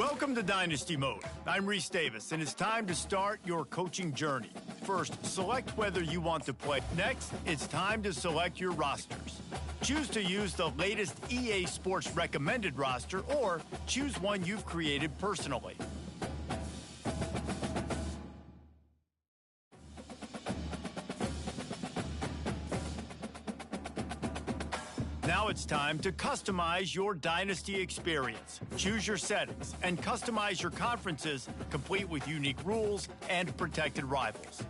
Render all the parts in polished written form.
Welcome to Dynasty Mode. I'm Reese Davis, and it's time to start your coaching journey. First, select whether you want to play. Next, it's time to select your rosters. Choose to use the latest EA Sports recommended roster, or choose one you've created personally. Now it's time to customize your Dynasty experience. Choose your settings and customize your conferences, complete with unique rules and protected rivals.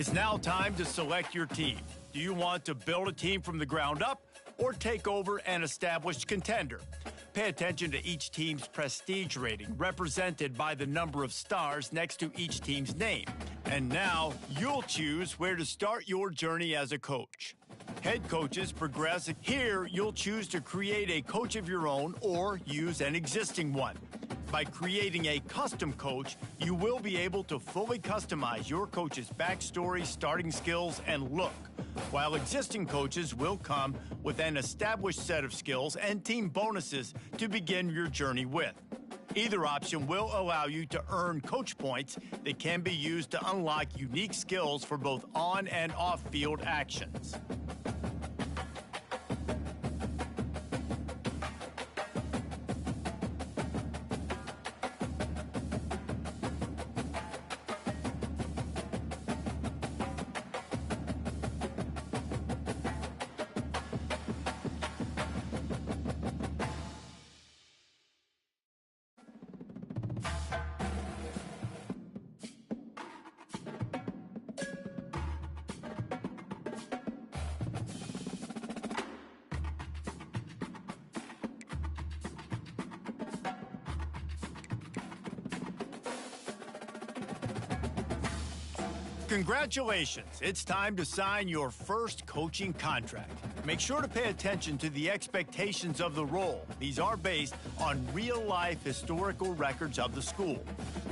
It's now time to select your team. Do you want to build a team from the ground up or take over an established contender? Pay attention to each team's prestige rating, represented by the number of stars next to each team's name. And now you'll choose where to start your journey as a coach. Head coaches progress. Here, you'll choose to create a coach of your own or use an existing one. By creating a custom coach, you will be able to fully customize your coach's backstory, starting skills, and look, while existing coaches will come with an established set of skills and team bonuses to begin your journey with. Either option will allow you to earn coach points that can be used to unlock unique skills for both on and off-field actions. Congratulations, it's time to sign your first coaching contract. Make sure to pay attention to the expectations of the role. These are based on real-life historical records of the school.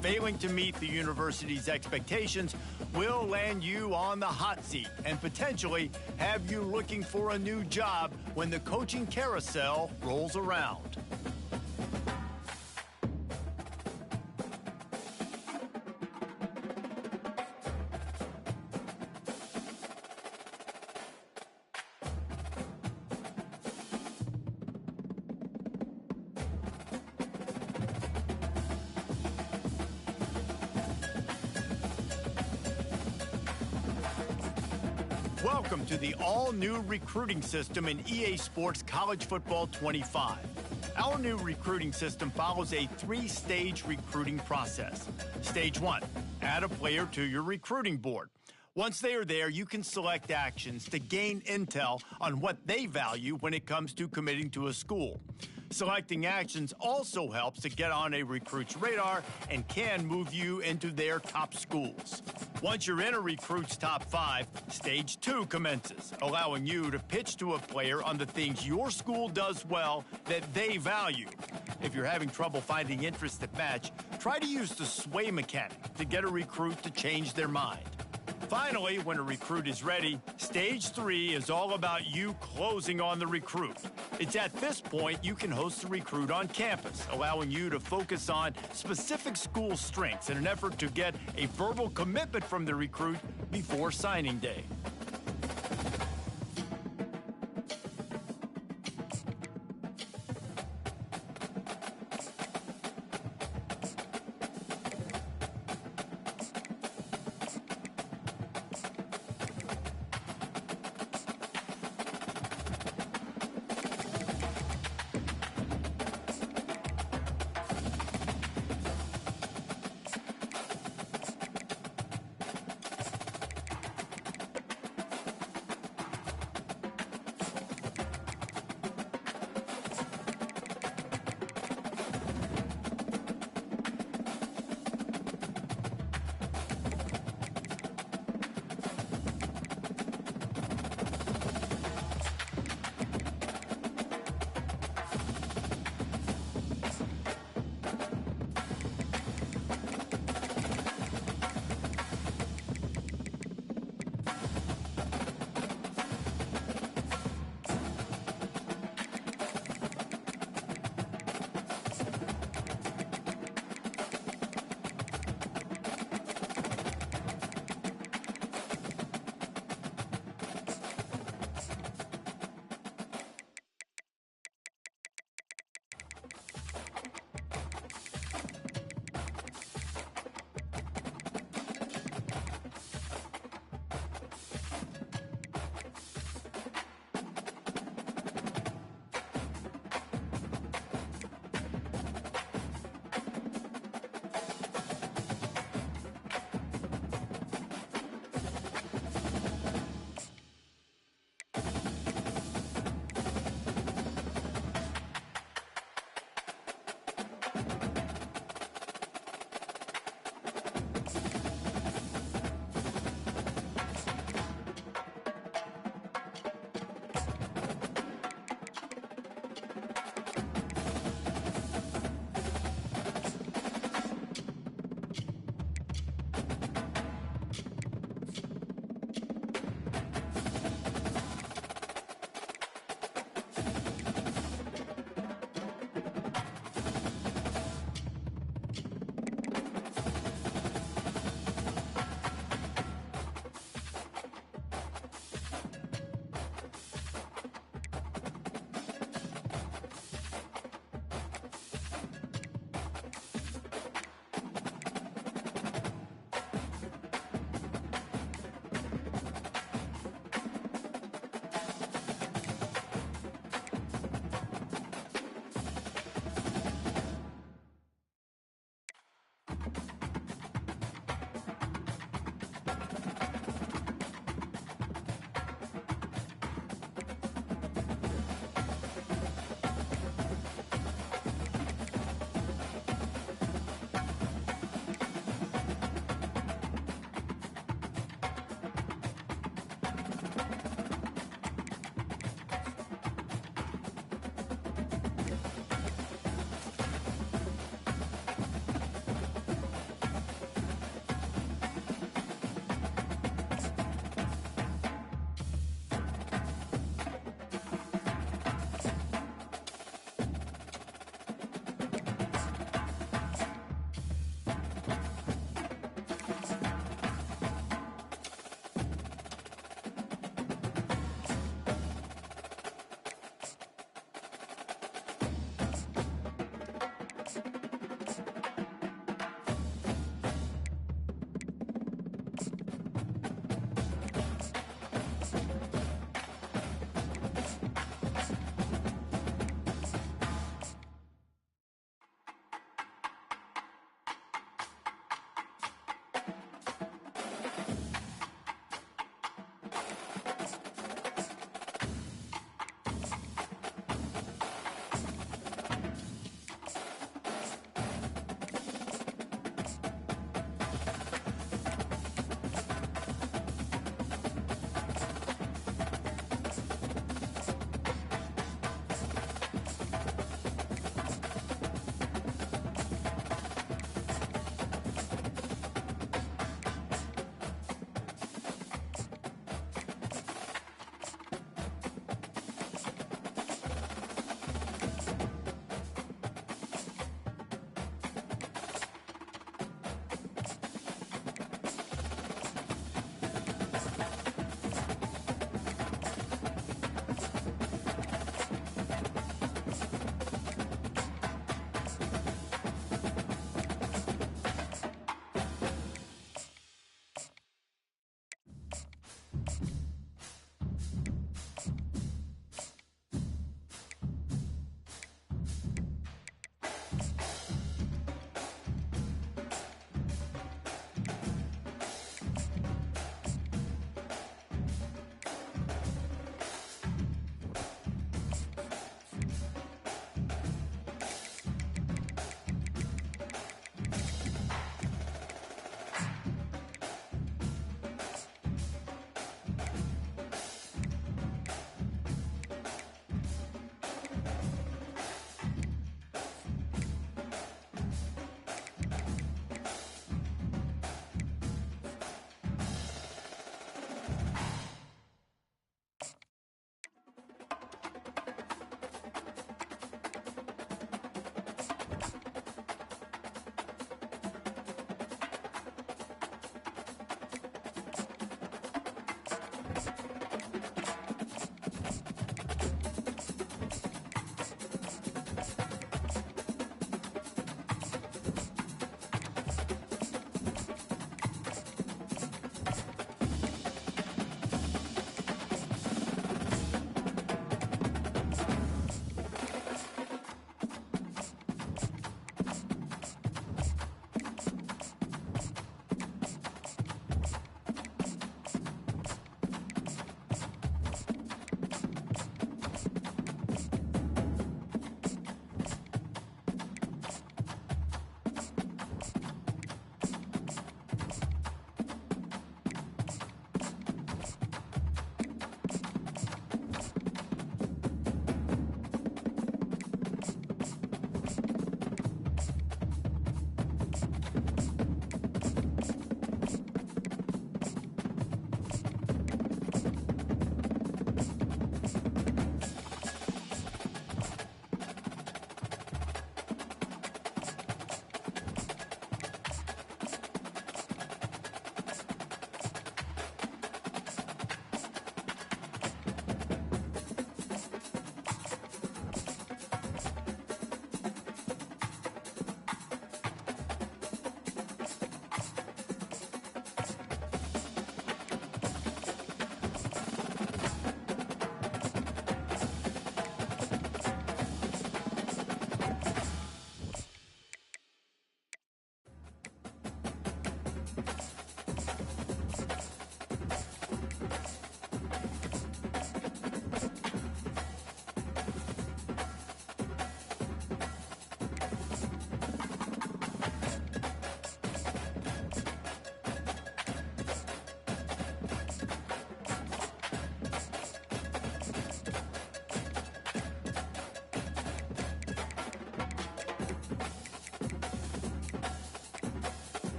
Failing to meet the university's expectations will land you on the hot seat and potentially have you looking for a new job when the coaching carousel rolls around. Welcome to the all-new recruiting system in EA Sports College Football 25. Our new recruiting system follows a three-stage recruiting process. Stage 1, add a player to your recruiting board. Once they are there, you can select actions to gain intel on what they value when it comes to committing to a school. Selecting actions also helps to get on a recruit's radar and can move you into their top schools. Once you're in a recruit's top 5, Stage 2 commences, allowing you to pitch to a player on the things your school does well that they value. If you're having trouble finding interests that match, try to use the sway mechanic to get a recruit to change their mind. Finally, when a recruit is ready, Stage 3 is all about you closing on the recruit. It's at this point you can host the recruit on campus, allowing you to focus on specific school strengths in an effort to get a verbal commitment from the recruit before signing day.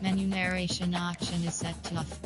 Menu narration option is set to off.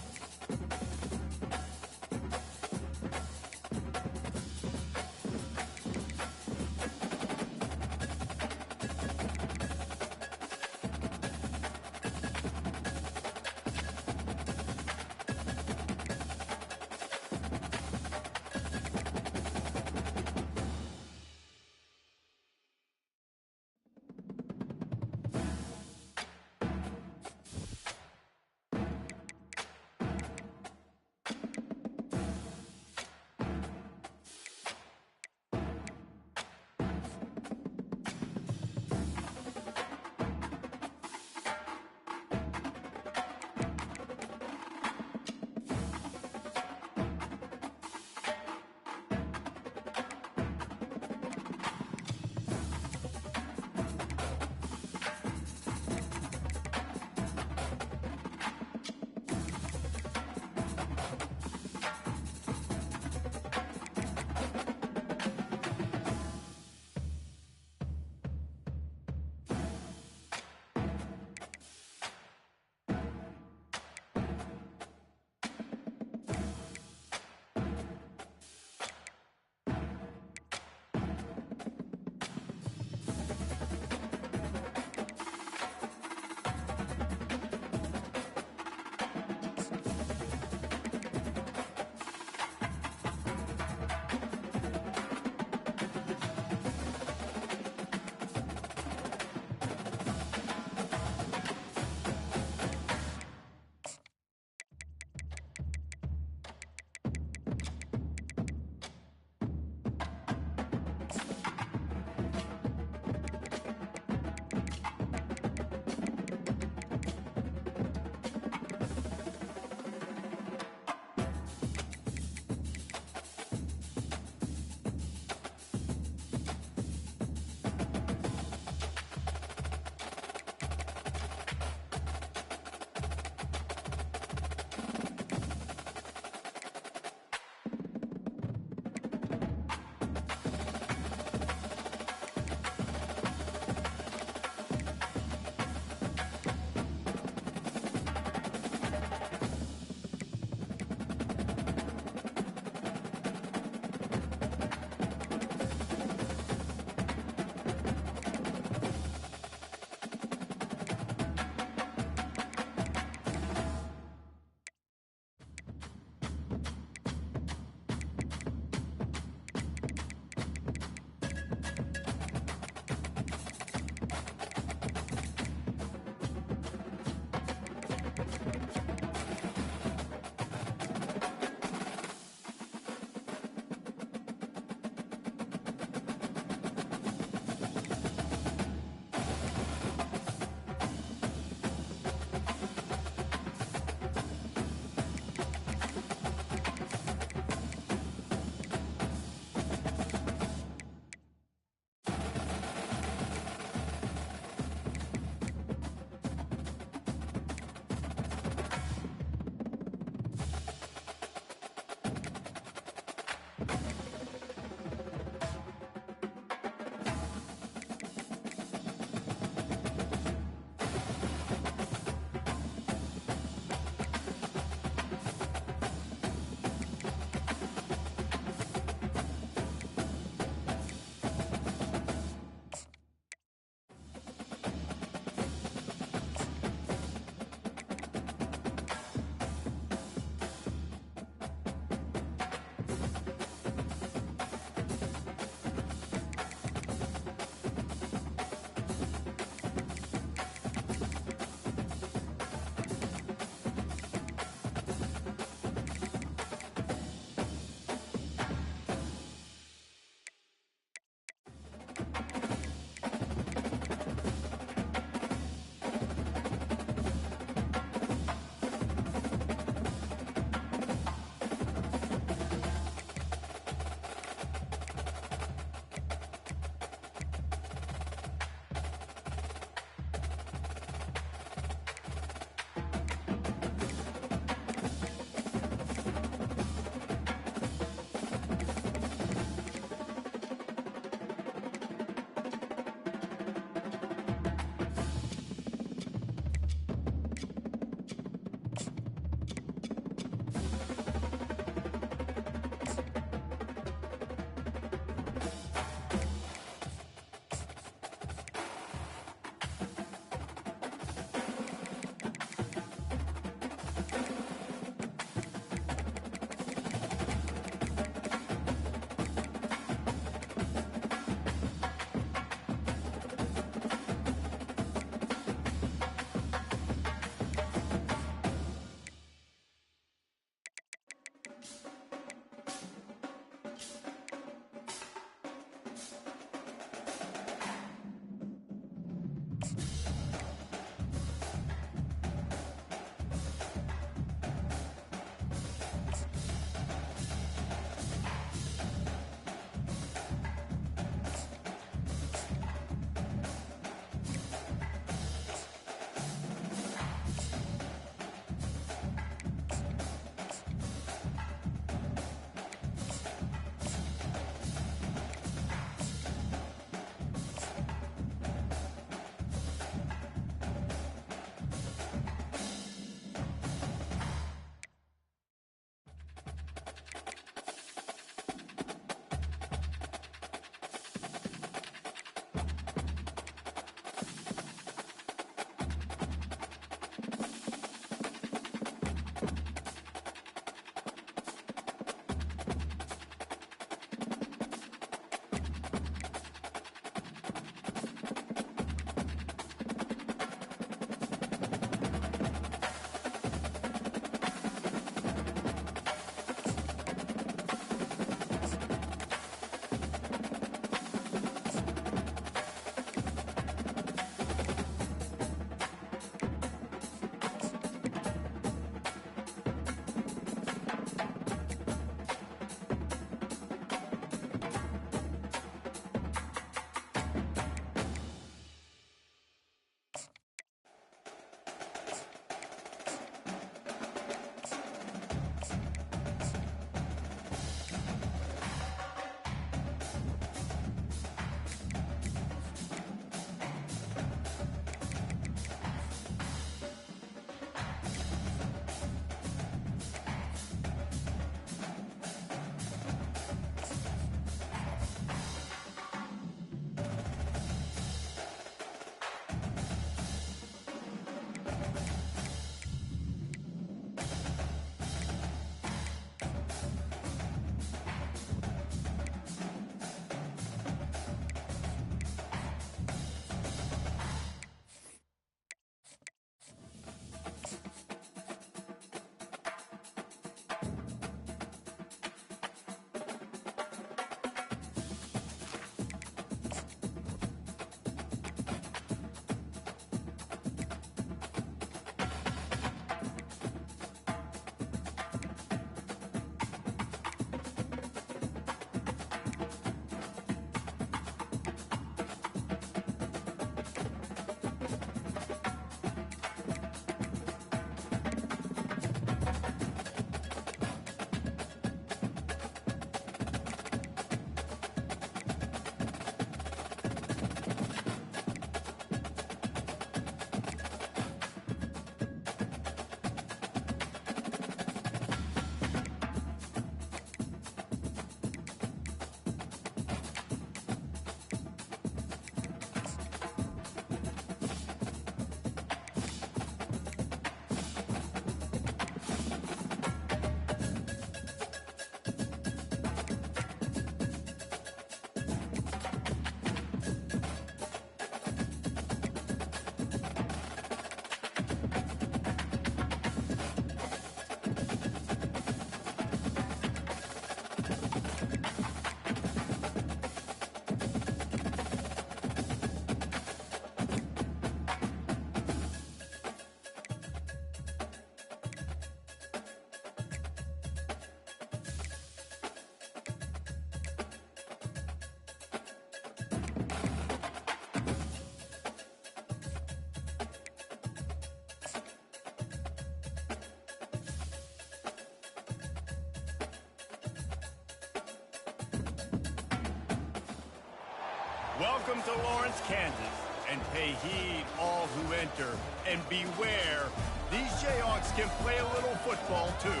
Welcome to Lawrence, Kansas, and pay heed all who enter, and beware, these Jayhawks can play a little football too.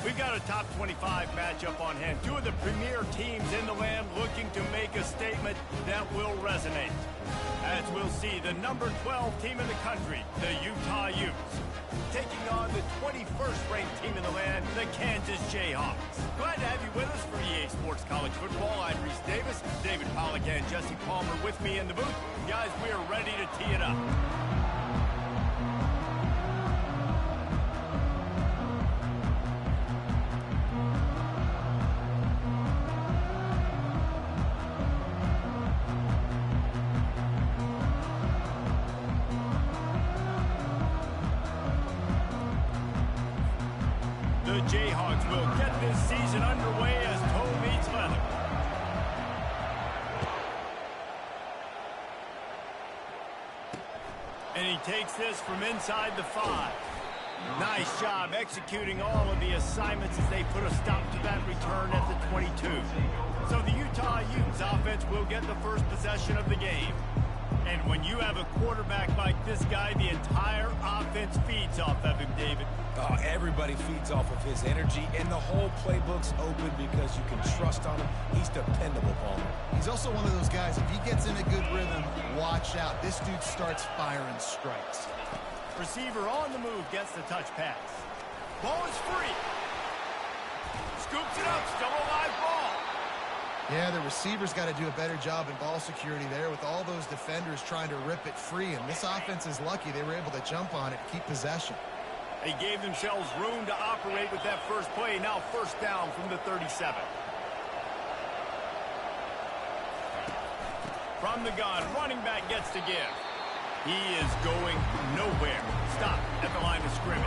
We've got a top 25 matchup on hand, two of the premier teams in the land looking to make a statement that will resonate. As we'll see, the number 12 team in the country, the Utah Utes, taking on the 21st ranked team in the land, the Kansas Jayhawks. Glad to have you with us for EA Sports College Football. I'm Reese Davis, David Pollack and Jesse Palmer with me in the booth. Guys, we are ready to tee it up. the Jayhawks will get this season underway as toe meets leather. And he takes this from inside the 5. Nice job executing all of the assignments as they put a stop to that return at the 22. So the Utah Utes offense will get the first possession of the game. And when you have a quarterback like this guy, the entire offense feeds off of him, David. Oh, everybody feeds off of his energy, and the whole playbook's open because you can trust on him. He's dependable, Palmer. He's also one of those guys, if he gets in a good rhythm, watch out. This dude starts firing strikes. Receiver on the move gets the touch pass. Ball is free. Scoops it up, still a live ball. Yeah, the receiver's got to do a better job in ball security there with all those defenders trying to rip it free. And this offense is lucky they were able to jump on it and keep possession. They gave themselves room to operate with that first play. Now first down from the 37. From the gun, running back gets to give. He is going nowhere. Stop at the line of scrimmage.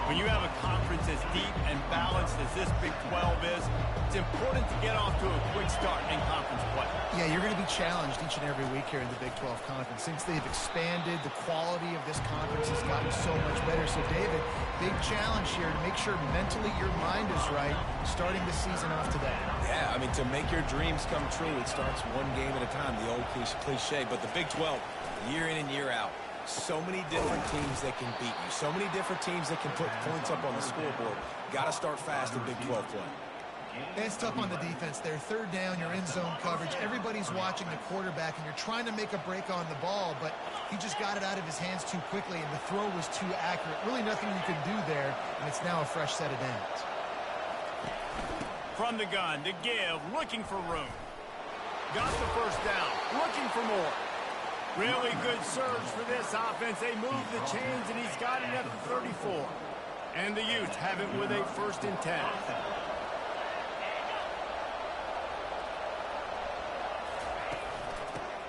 When you have a conference as deep and balanced as this Big 12 is, it's important to get off to a quick start in conference play. Yeah, you're going to be challenged each and every week here in the Big 12 Conference. Since they've expanded, the quality of this conference has gotten so much better. So, David, big challenge here to make sure mentally your mind is right starting the season off today. Yeah, I mean, to make your dreams come true, it starts one game at a time, the old cliche. But the Big 12, year in and year out, so many different teams that can beat you. So many different teams that can put points up on the scoreboard. Got to start fast in Big 12 play. It's tough on the defense there. Third down, you're in zone coverage. Everybody's watching the quarterback, and you're trying to make a break on the ball, but he just got it out of his hands too quickly, and the throw was too accurate. Really nothing you can do there, and it's now a fresh set of downs. From the gun to give, looking for room. Got the first down, looking for more. Really good surge for this offense. They move the chains, and he's got it at the 34. And the Utes have it with a 1st and 10.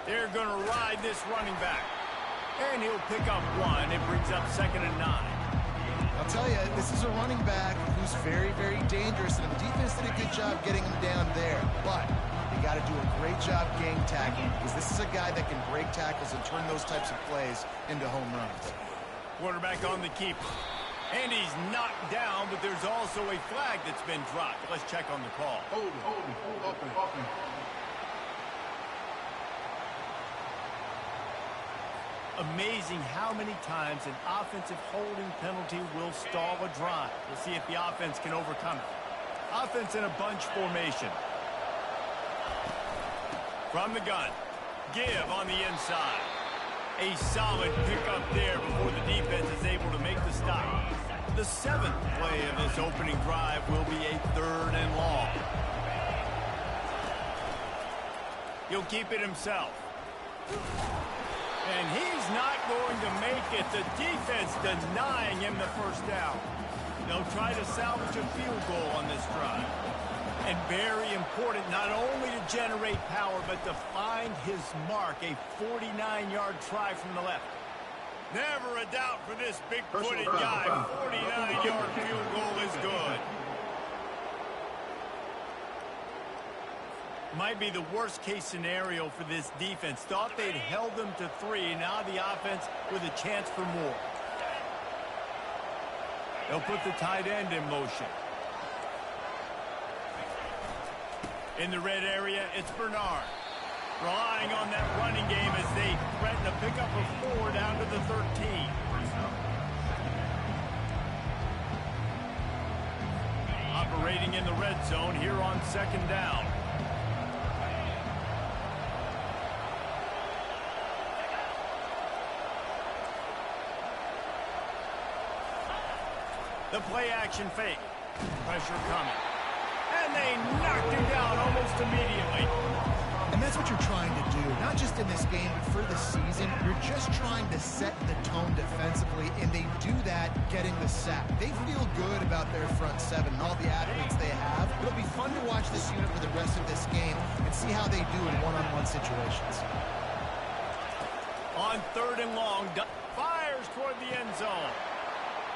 They're going to ride this running back. And he'll pick up 1. It brings up 2nd and 9. I'll tell you, this is a running back who's very, very dangerous, and the defense did a good job getting him down there. But you got to do a great job game tackling, because this is a guy that can break tackles and turn those types of plays into home runs. Quarterback on the keeper. And he's knocked down, but there's also a flag that's been dropped. Let's check on the call. Amazing how many times an offensive holding penalty will stall a drive. We'll see if the offense can overcome it. Offense in a bunch formation. From the gun. Give on the inside. A solid pickup there before the defense is able to make the stop. The 7th play of this opening drive will be a 3rd and long. He'll keep it himself. And he's not going to make it. The defense denying him the first down. They'll try to salvage a field goal on this drive. And very important, not only to generate power, but to find his mark. A 49-yard try from the left. Never a doubt for this big-footed guy. 49-yard field goal is good. Might be the worst-case scenario for this defense. Thought they'd held them to 3. Now the offense with a chance for more. They'll put the tight end in motion. In the red area, it's Bernard. Relying on that running game as they threaten a pickup of 4 down to the 13. Operating in the red zone here on 2nd down. The play-action fake. Pressure coming. And they knocked him down almost immediately. And that's what you're trying to do, not just in this game, but for the season. You're just trying to set the tone defensively, and they do that getting the sack. They feel good about their front 7 and all the athletes they have. It'll be fun to watch this unit for the rest of this game and see how they do in one-on-one situations. On 3rd and long, fires toward the end zone.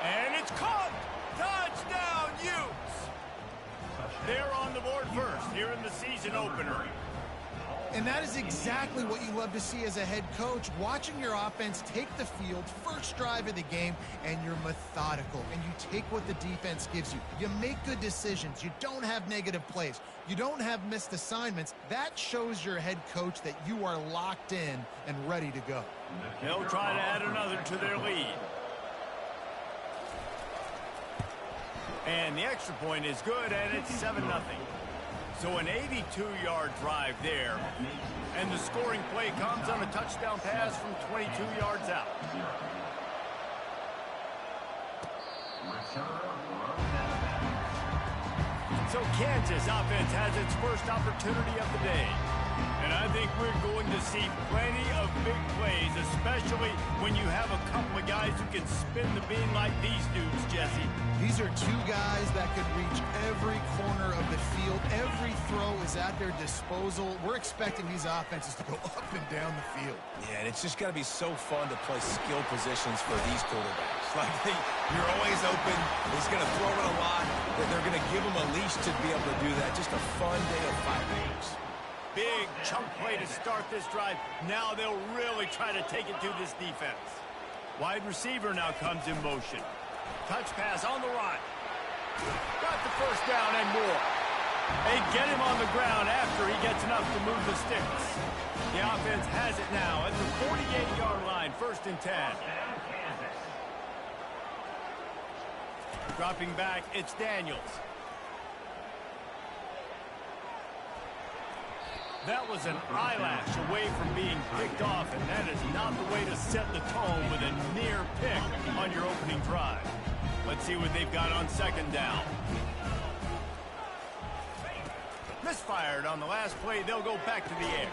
And it's caught. Touchdown, Utes! They're on the board first here in the season opener. And that is exactly what you love to see as a head coach, watching your offense take the field, first drive of the game, and you're methodical, and you take what the defense gives you. You make good decisions. You don't have negative plays. You don't have missed assignments. That shows your head coach that you are locked in and ready to go. They'll try to add another to their lead. And the extra point is good, and it's 7-0. So an 82-yard drive there. And the scoring play comes on a touchdown pass from 22 yards out. So Kansas offense has its first opportunity of the day. And I think we're going to see plenty of big plays, especially when you have a couple of guys who can spin the bean like these dudes, Jesse. These are two guys that could reach every corner of the field. Every throw is at their disposal. We're expecting these offenses to go up and down the field. Yeah, and it's just got to be so fun to play skill positions for these quarterbacks. Like, you're always open. He's going to throw it a lot. They're going to give him a leash to be able to do that. Just a fun day of 5 games. Big chunk play to start this drive. Now they'll really try to take it to this defense. Wide receiver now comes in motion. Touch pass on the run. Got the first down and more. They get him on the ground after he gets enough to move the sticks. The offense has it now at the 48-yard line, 1st and 10. Dropping back, it's Daniels. That was an eyelash away from being picked off, and that is not the way to set the tone with a near pick on your opening drive. Let's see what they've got on 2nd down. Misfired on the last play. They'll go back to the air.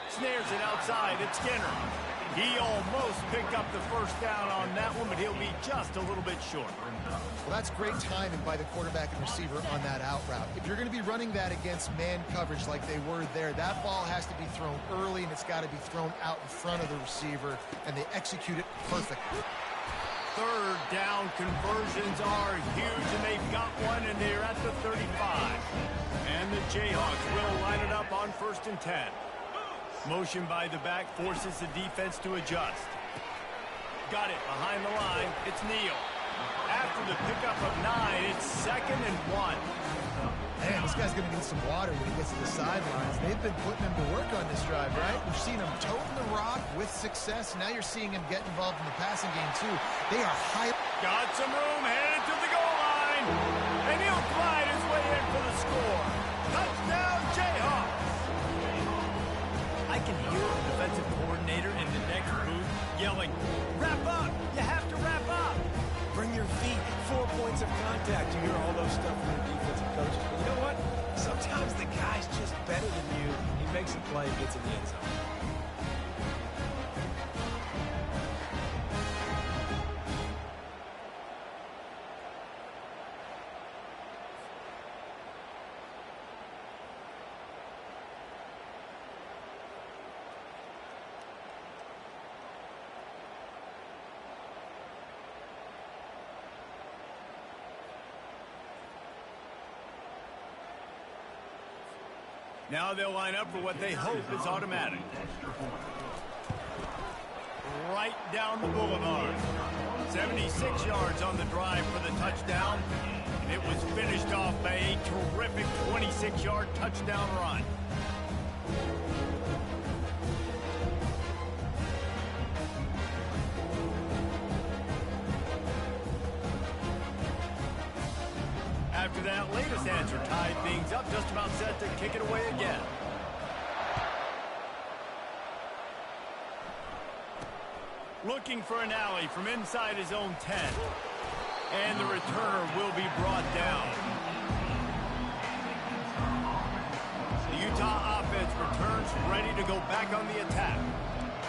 Snares it outside. It's Skinner. He almost picked up the first down on that one, but he'll be just a little bit short. Well, that's great timing by the quarterback and receiver on that out route. If you're going to be running that against man coverage like they were there, that ball has to be thrown early, and it's got to be thrown out in front of the receiver, and they execute it perfectly. 3rd down conversions are huge, and they've got one, and they're at the 35. And the Jayhawks will line it up on 1st and 10. Motion by the back forces the defense to adjust. Got it behind the line. It's Neal. After the pickup of 9, it's 2nd and 1. Man, this guy's going to need some water when he gets to the sidelines. They've been putting him to work on this drive, right? We've seen him toting the rock with success. Now you're seeing him get involved in the passing game, too. They are high. Got some room, headed to the goal line. And he'll glide his way in for the score. Touchdown, Jayhawks. I can hear the defensive coordinator in the next booth yelling, "Wrap up! You have to wrap up!" Bring your feet, 4 points of contact. You hear all those stuff from the defensive coaches. But you know what? Sometimes the guy's just better than you. He makes a play and gets in the end zone. Now they'll line up for what they hope is automatic. Right down the boulevard. 76 yards on the drive for the touchdown. And it was finished off by a terrific 26-yard touchdown run. After that latest answer tied things up, just about set to kick it away again. Looking for an alley from inside his own 10. And the returner will be brought down. The Utah offense returns ready to go back on the attack.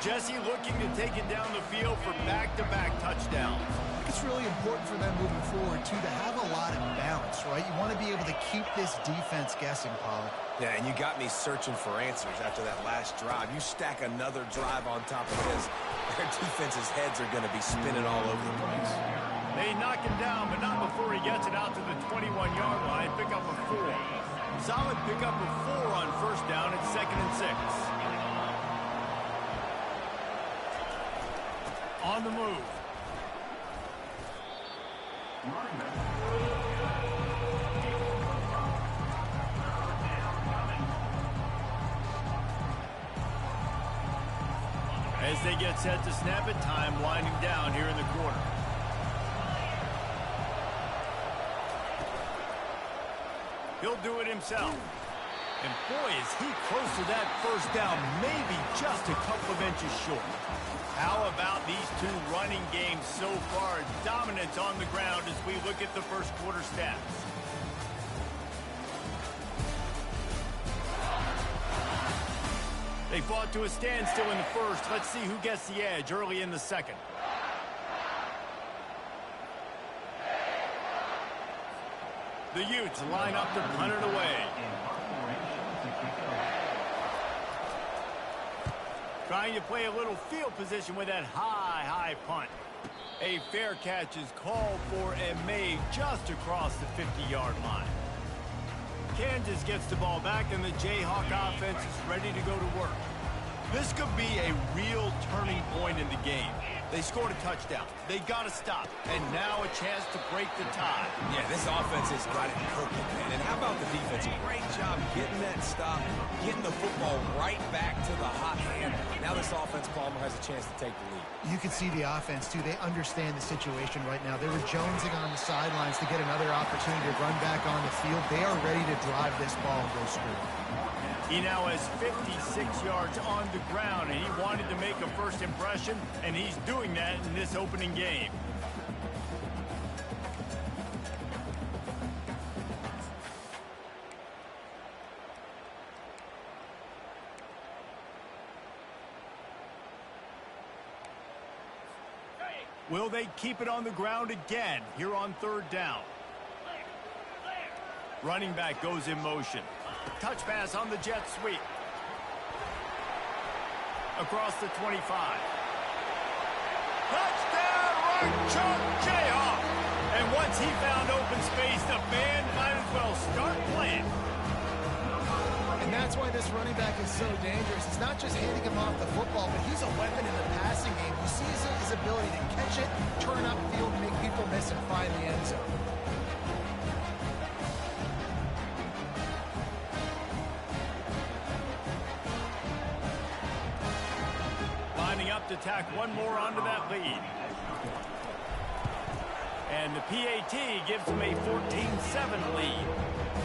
Jesse looking to take it down the field for back-to-back touchdowns. It's really important for them moving forward, too, to have a lot of balance, right? You want to be able to keep this defense guessing, Pollard. Yeah, and you got me searching for answers after that last drive. You stack another drive on top of this, their defense's heads are going to be spinning all over the place. They knock him down, but not before he gets it out to the 21-yard line. Pick up a 4. Solid pick up of 4 on first down at 2nd and 6. On the move. As they get set to snap it, time winding down here in the quarter. He'll do it himself. And boy, is he close to that first down, maybe just a couple of inches short. How about these two running games so far? Dominance on the ground as we look at the first quarter stats. They fought to a standstill in the first. Let's see who gets the edge early in the second. The Utes line up to punt it away. Trying to play a little field position with that high punt. A fair catch is called for and made just across the 50-yard line. Kansas gets the ball back, and the Jayhawk offense is ready to go to work. This could be a real turning point in the game. They scored a touchdown. They got to stop. And now a chance to break the tie. Yeah, this offense has got it cooking, man. And how about the defense? Great job getting that stop, getting the football right back to the hot hand. Now this offense, Palmer, has a chance to take the lead. You can see the offense, too. They understand the situation right now. They were jonesing on the sidelines to get another opportunity to run back on the field. They are ready to drive this ball and go score. He now has 56 yards on the ground, and he wanted to make a first impression, and he's doing that in this opening game. Will they keep it on the ground again here on third down? Running back goes in motion. Touch pass on the jet sweep. Across the 25. Touchdown, right chunk, Jayhawk. And once he found open space, the band might as well start playing. And that's why this running back is so dangerous. It's not just handing him off the football, but he's a weapon in the passing game. You see his ability to catch it, turn upfield, make people miss, and find the end zone. To tack one more onto that lead. And the PAT gives them a 14-7 lead.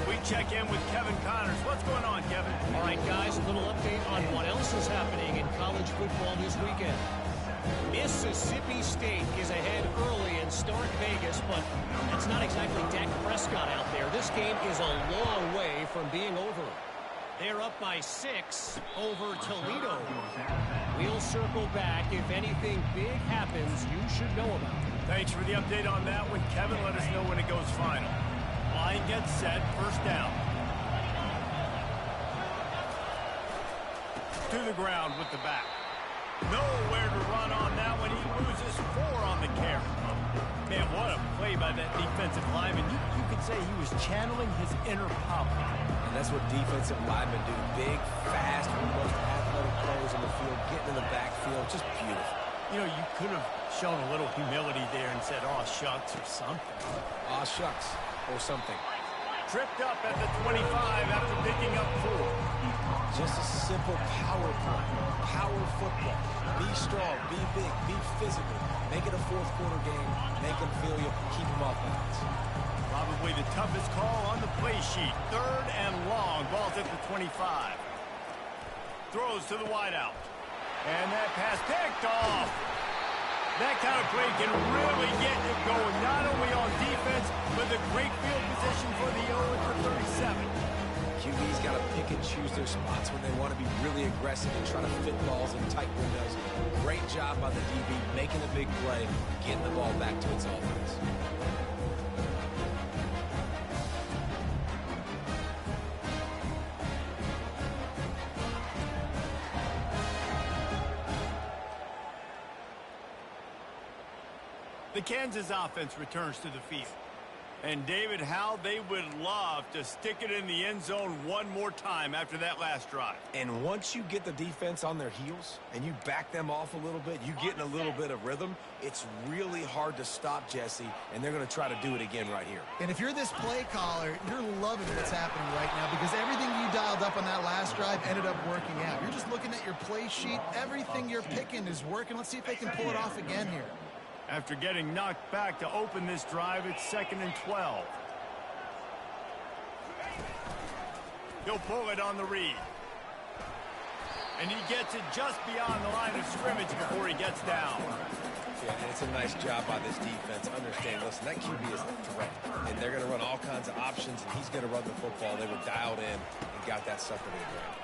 We check in with Kevin Connors. What's going on, Kevin? All right, guys, a little update on what else is happening in college football this weekend. Mississippi State is ahead early in Stark Vegas, but that's not exactly Dak Prescott out there. This game is a long way from being over. They're up by 6 over Toledo. We'll circle back. If anything big happens, you should know about it. Thanks for the update on that one, Kevin. Let us know when it goes final. Line gets set. First down. To the ground with the back. Nowhere to run on that one. He loses 4 on the carry. Man, what a play by that defensive lineman. You could say he was channeling his inner power. And that's what defensive linemen do. Big, fast, most athletic players in the field, getting in the backfield. Just beautiful. You know, you could have shown a little humility there and said, "Aw, shucks," or something. Aw, shucks, or something. Tripped up at the 25 after picking up 4. Just a simple power play. Power football. Be strong, be big, be physical. Make it a fourth quarter game. Make them feel you. Keep them off balance. Probably the toughest call on the play sheet. Third and long. Ball's at the 25. Throws to the wideout. And that pass picked off. That kind of play can really get you going, not only on defense, but the great field position for the 0 for 37. QB's got to pick and choose their spots when they want to be really aggressive and try to fit balls in tight windows. Great job by the DB, making a big play, getting the ball back to its offense. The Kansas offense returns to the field. And, David, how they would love to stick it in the end zone one more time after that last drive. And once you get the defense on their heels and you back them off a little bit, you get in a little bit of rhythm, it's really hard to stop, Jesse, and they're going to try to do it again right here. And if you're this play caller, you're loving what's happening right now because everything you dialed up on that last drive ended up working out. You're just looking at your play sheet. Everything you're picking is working. Let's see if they can pull it off again here. After getting knocked back to open this drive, it's 2nd and 12. He'll pull it on the read. And he gets it just beyond the line of scrimmage before he gets down. Yeah, and it's a nice job by this defense. Understand, listen, that QB is a threat. And they're going to run all kinds of options, and he's going to run the football. They were dialed in and got that sucker to the ground.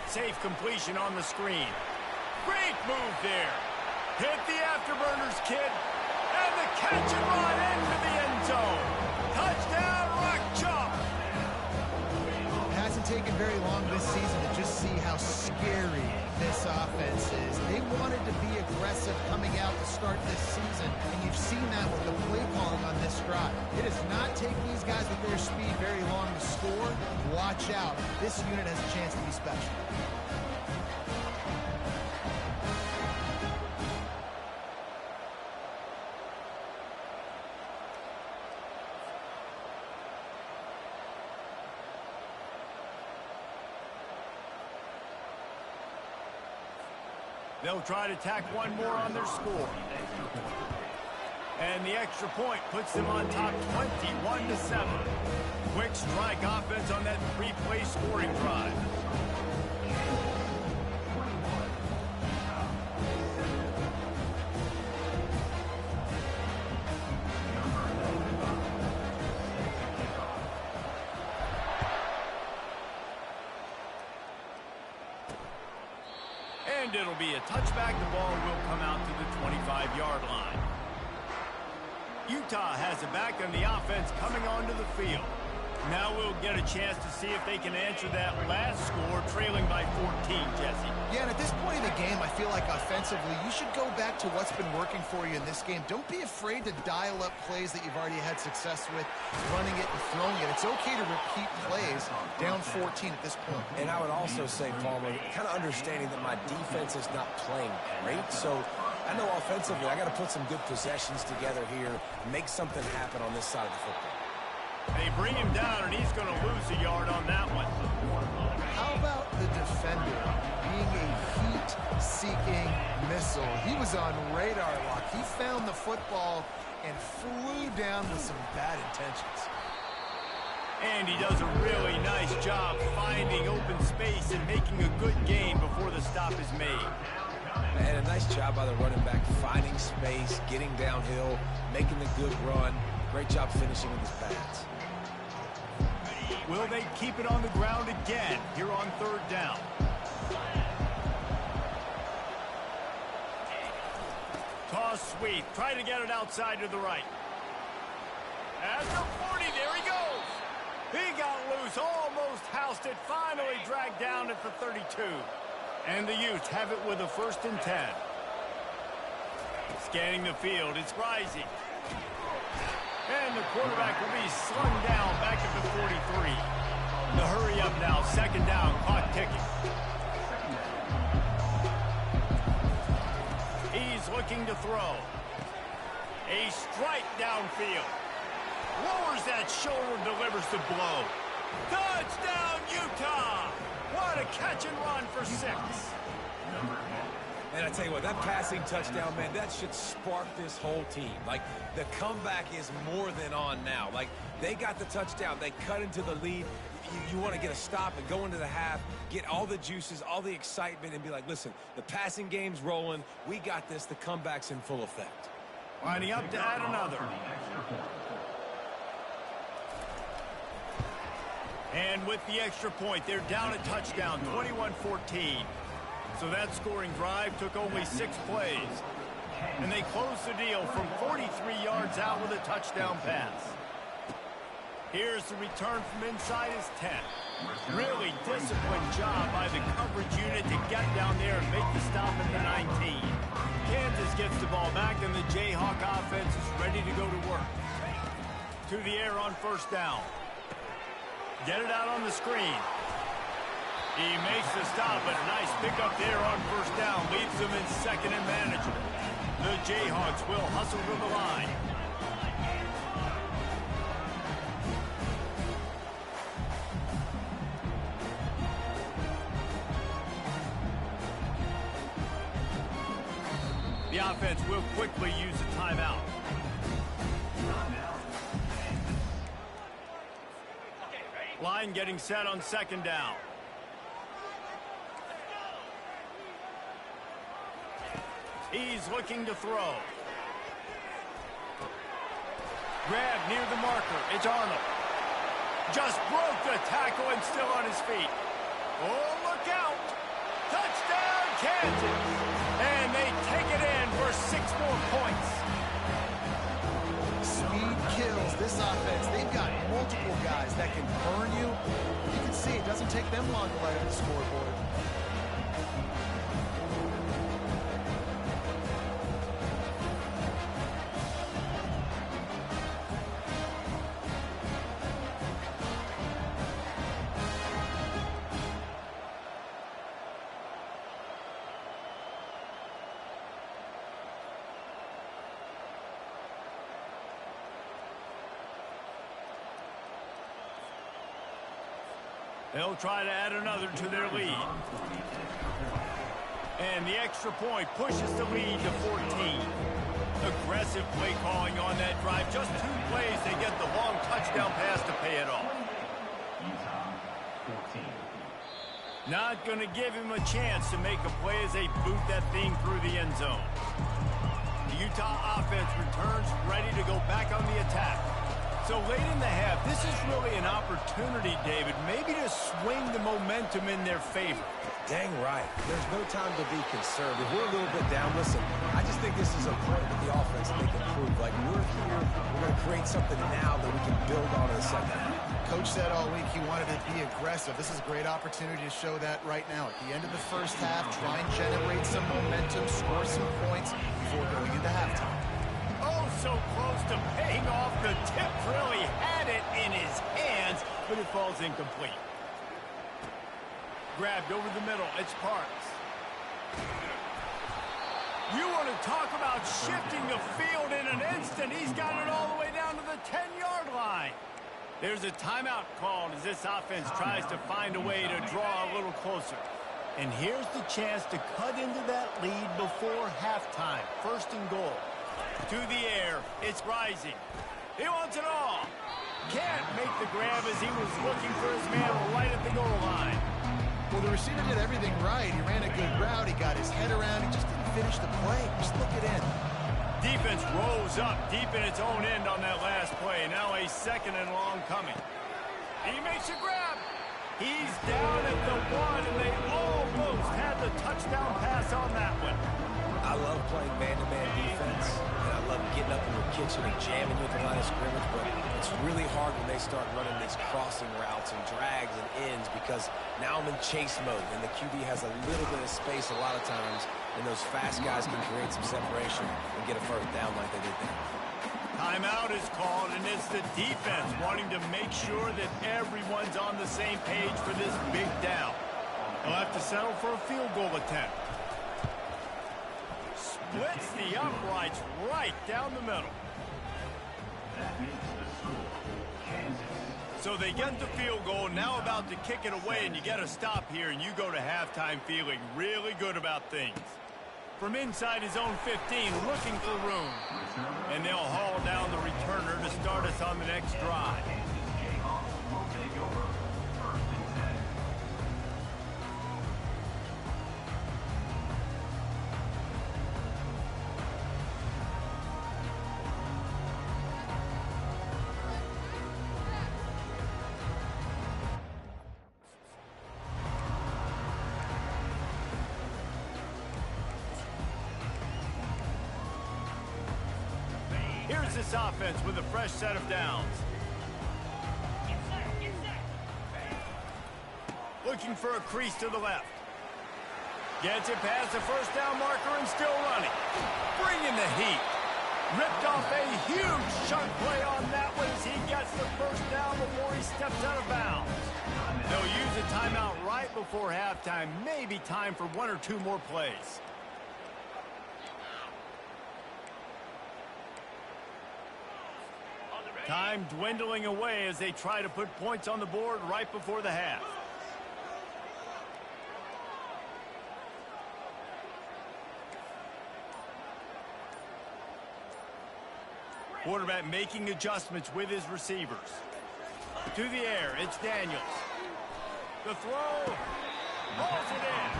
Safe completion on the screen. Great move there. Hit the afterburners, kid. And the catch and run into the end zone. Touchdown, Rock Chalk. It hasn't taken very long this season to just see how scary this offense is. They wanted to be aggressive coming out to start this season, and you've seen that with the play calling on this drive. It does not take these guys with their speed very long to score. Watch out. This unit has a chance to be special. They'll try to tack one more on their score. And the extra point puts them on top 21-7. Quick strike offense on that three-play scoring drive. And it'll be a touchback. The ball will come out to the 25-yard line. Utah has it back on the offense coming onto the field. Now we'll get a chance to see if they can answer that last score, trailing by 14, Jesse. Yeah, and at this point in the game, I feel like offensively, you should go back to what's been working for you in this game. Don't be afraid to dial up plays that you've already had success with, running it and throwing it. It's okay to repeat plays down 14 at this point. And I would also say, Palmer, kind of understanding that my defense is not playing great, so I know offensively I got to put some good possessions together here, make something happen on this side of the football. They bring him down, and he's going to lose a yard on that one. How about the defender being a heat-seeking missile? He was on radar lock. He found the football and flew down with some bad intentions. And he does a really nice job finding open space and making a good gain before the stop is made. And a nice job by the running back, finding space, getting downhill, making the good run. Great job finishing with his pads. Will they keep it on the ground again here on 3rd down? Toss sweep. Try to get it outside to the right. At the 40, there he goes. He got loose, almost housed it, finally dragged down at the 32. And the Utes have it with a 1st and 10. Scanning the field, it's rising. And the quarterback will be slung down back at the 43. The hurry up now, 2nd down, clock ticking. He's looking to throw. A strike downfield. Lowers that shoulder and delivers the blow. Touchdown, Utah! What a catch and run for 6. And I tell you what, that passing touchdown, man, that should spark this whole team. Like, the comeback is more than on now. Like, they got the touchdown. They cut into the lead. You want to get a stop and go into the half, get all the juices, all the excitement, and be like, listen, the passing game's rolling. We got this. The comeback's in full effect. Lining up to add another. And with the extra point, they're down a touchdown, 21-14. So that scoring drive took only 6 plays. And they closed the deal from 43 yards out with a touchdown pass. Here's the return from inside his 10. Really disciplined job by the coverage unit to get down there and make the stop at the 19. Kansas gets the ball back, and the Jayhawk offense is ready to go to work. To the air on first down. Get it out on the screen. He makes the stop, but a nice pickup there on first down. Leaves them in second and manageable. The Jayhawks will hustle to the line. The offense will quickly use a timeout. Line getting set on second down. He's looking to throw. Grab near the marker. It's Arnold. Just broke the tackle and still on his feet. Oh, look out. Touchdown, Kansas. And they take it in for 6 more points. Speed kills this offense. They've got multiple guys that can burn you. You can see it doesn't take them long to light up the scoreboard. They'll try to add another to their lead. And the extra point pushes the lead to 14. Aggressive play calling on that drive. Just 2 plays, they get the long touchdown pass to pay it off. Not going to give him a chance to make a play as they boot that thing through the end zone. The Utah offense returns ready to go back on the attack. So late in the half, this is really an opportunity, David, maybe to swing the momentum in their favor. Dang right. There's no time to be concerned. If we're a little bit down, listen, I just think this is a point with the offense that they can prove. Like, we're here, we're going to create something now that we can build on in the second half. Coach said all week he wanted to be aggressive. This is a great opportunity to show that right now. At the end of the first half, try and generate some momentum, score some points before going into halftime. Oh, so close to paying off. The tip really had it in his hands, but it falls incomplete. Grabbed over the middle. It's Parks. You want to talk about shifting the field in an instant. He's got it all the way down to the 10-yard line. There's a timeout called as this offense tries to find a way to draw a little closer. And here's the chance to cut into that lead before halftime. First and goal. To the air. It's Rising. He wants it all. Can't make the grab as he was looking for his man right at the goal line. Well, the receiver did everything right. He ran a good route. He got his head around. He just didn't finish the play. Just look it in. Defense rose up deep in its own end on that last play. Now a second and long coming. He makes a grab. He's down at the 1, and they almost had the touchdown pass on that one. I love playing man-to-man defense, and I love getting up in your kitchen and jamming you at the line of scrimmage, but it's really hard when they start running these crossing routes and drags and ends because now I'm in chase mode, and the QB has a little bit of space a lot of times, and those fast guys can create some separation and get a first down like they did there. Timeout is called, and it's the defense wanting to make sure that everyone's on the same page for this big down. They'll have to settle for a field goal attempt. Splits the uprights right down the middle. So they get the field goal, now about to kick it away, and you get a stop here, and you go to halftime feeling really good about things. From inside his own 15, looking for room. And they'll haul down the returner to start us on the next drive. Here's this offense with a fresh set of downs. Looking for a crease to the left. Gets it past the first down marker and still running. Bringing the heat. Ripped off a huge chunk play on that one as he gets the first down before he steps out of bounds. They'll use a timeout right before halftime. Maybe time for one or two more plays. Time dwindling away as they try to put points on the board right before the half. Quarterback making adjustments with his receivers. To the air, it's Daniels. The throw, rolls it in.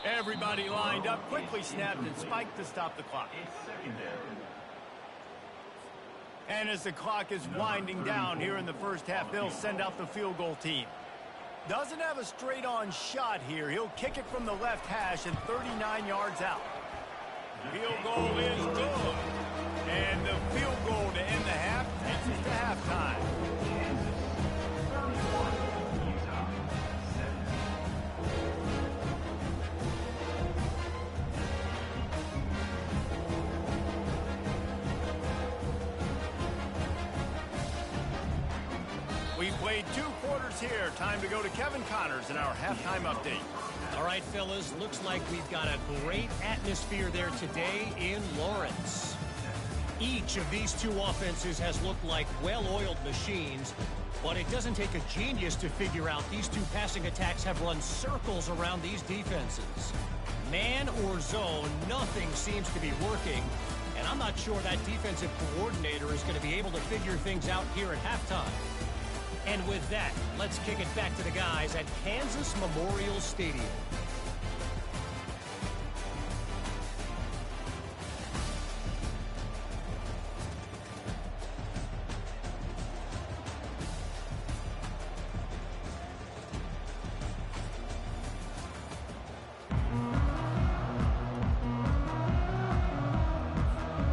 Everybody lined up, quickly snapped and spiked to stop the clock. And as the clock is winding down here in the first half, they'll send out the field goal team. Doesn't have a straight-on shot here. He'll kick it from the left hash and 39 yards out. Field goal is good. And the field goal to end the half takes us to halftime. We played 2 quarters here. Time to go to Kevin Connors in our halftime update. All right, fellas, looks like we've got a great atmosphere there today in Lawrence. Each of these two offenses has looked like well-oiled machines, but it doesn't take a genius to figure out these two passing attacks have run circles around these defenses. Man or zone, nothing seems to be working, and I'm not sure that defensive coordinator is going to be able to figure things out here at halftime. And with that, let's kick it back to the guys at Kansas Memorial Stadium.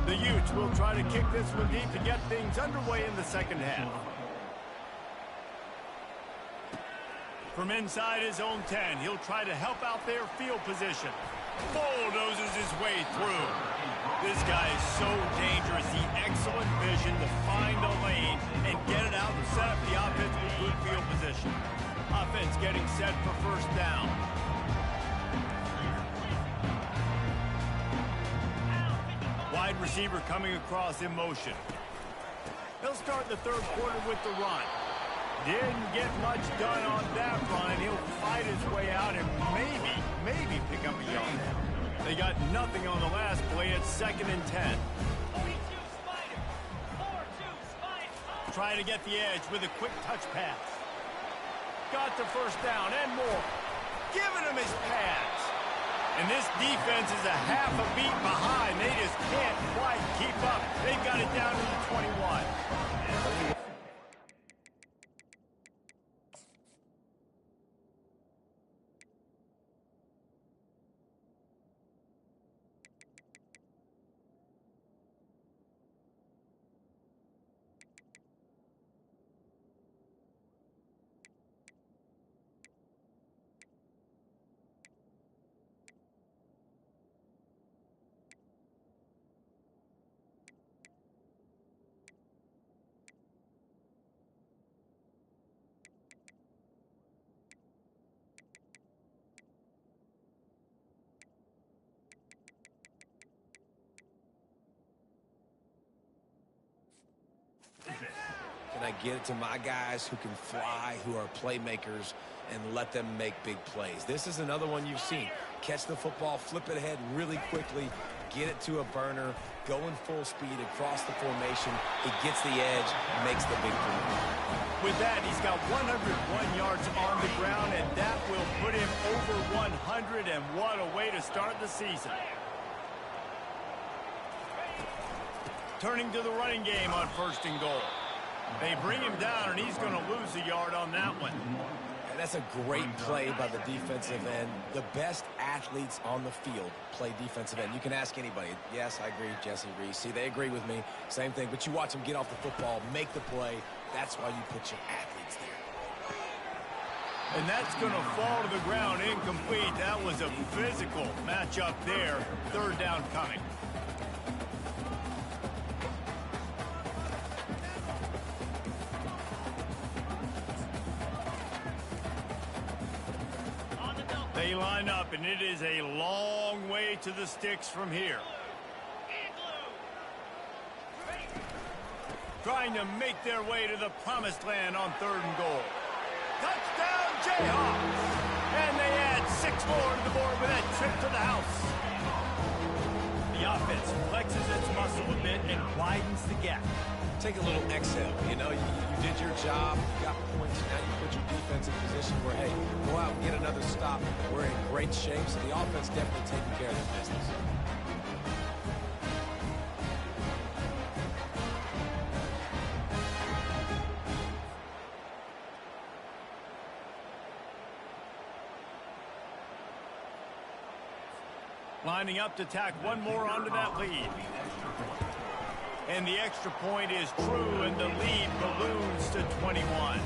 The Utes will try to kick this one deep to get things underway in the second half. From inside his own 10, he'll try to help out their field position. Bulldozes his way through. This guy is so dangerous. The excellent vision to find a lane and get it out and set up the offense with good field position. Offense getting set for first down. Wide receiver coming across in motion. They'll start the third quarter with the run. Didn't get much done on that run. He'll fight his way out and maybe pick up a yard. They got nothing on the last play. It's 2nd and 10. Trying to get the edge with a quick touch pass. Got the first down and more. Giving him his pads. And this defense is a half a beat behind. They just can't quite keep up. They've got it down to the 21. Can I get it to my guys who can fly, who are playmakers, and let them make big plays? This is another one you've seen. Catch the football, flip it ahead really quickly, get it to a burner, going full speed across the formation. He gets the edge, makes the big play. With that, he's got 101 yards on the ground, and that will put him over 100, and what a way to start the season. Turning to the running game on 1st and goal. They bring him down, and he's going to lose a yard on that one. And that's a great play by the defensive end. The best athletes on the field play defensive end. You can ask anybody. Yes, I agree, Jesse Reese. See, they agree with me. Same thing. But you watch them get off the football, make the play. That's why you put your athletes there. And that's going to fall to the ground incomplete. That was a physical matchup there. Third down coming. They line up, and it is a long way to the sticks from here. Trying to make their way to the promised land on 3rd and goal. Touchdown, Jayhawk! And they add 6 more to the board with that trip to the house. The offense flexes its muscle a bit and widens the gap. Take a little exhale. You know, you did your job. You got points. Now you put your defense in position where, hey, go out and get another stop. We're in great shape, so the offense definitely taking care of their business. Lining up to tack one more onto that lead. And the extra point is true, and the lead balloons to 21.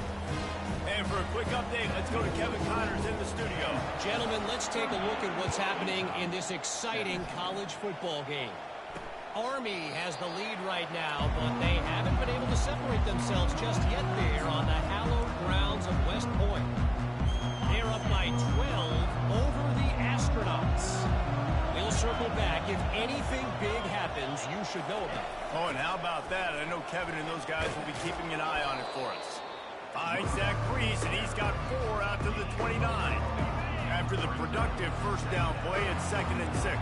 And for a quick update, let's go to Kevin Connors in the studio. Gentlemen, let's take a look at what's happening in this exciting college football game. Army has the lead right now, but they haven't been able to separate themselves just yet there on the hallowed grounds of West Point. They're up by 12 over the Astronauts. We'll circle back. If anything big happens, you should know about it. Oh, and how about that? I know Kevin and those guys will be keeping an eye on it for us. Finds that crease, and he's got 4 out to the 29. After the productive first down play, it's 2nd and 6.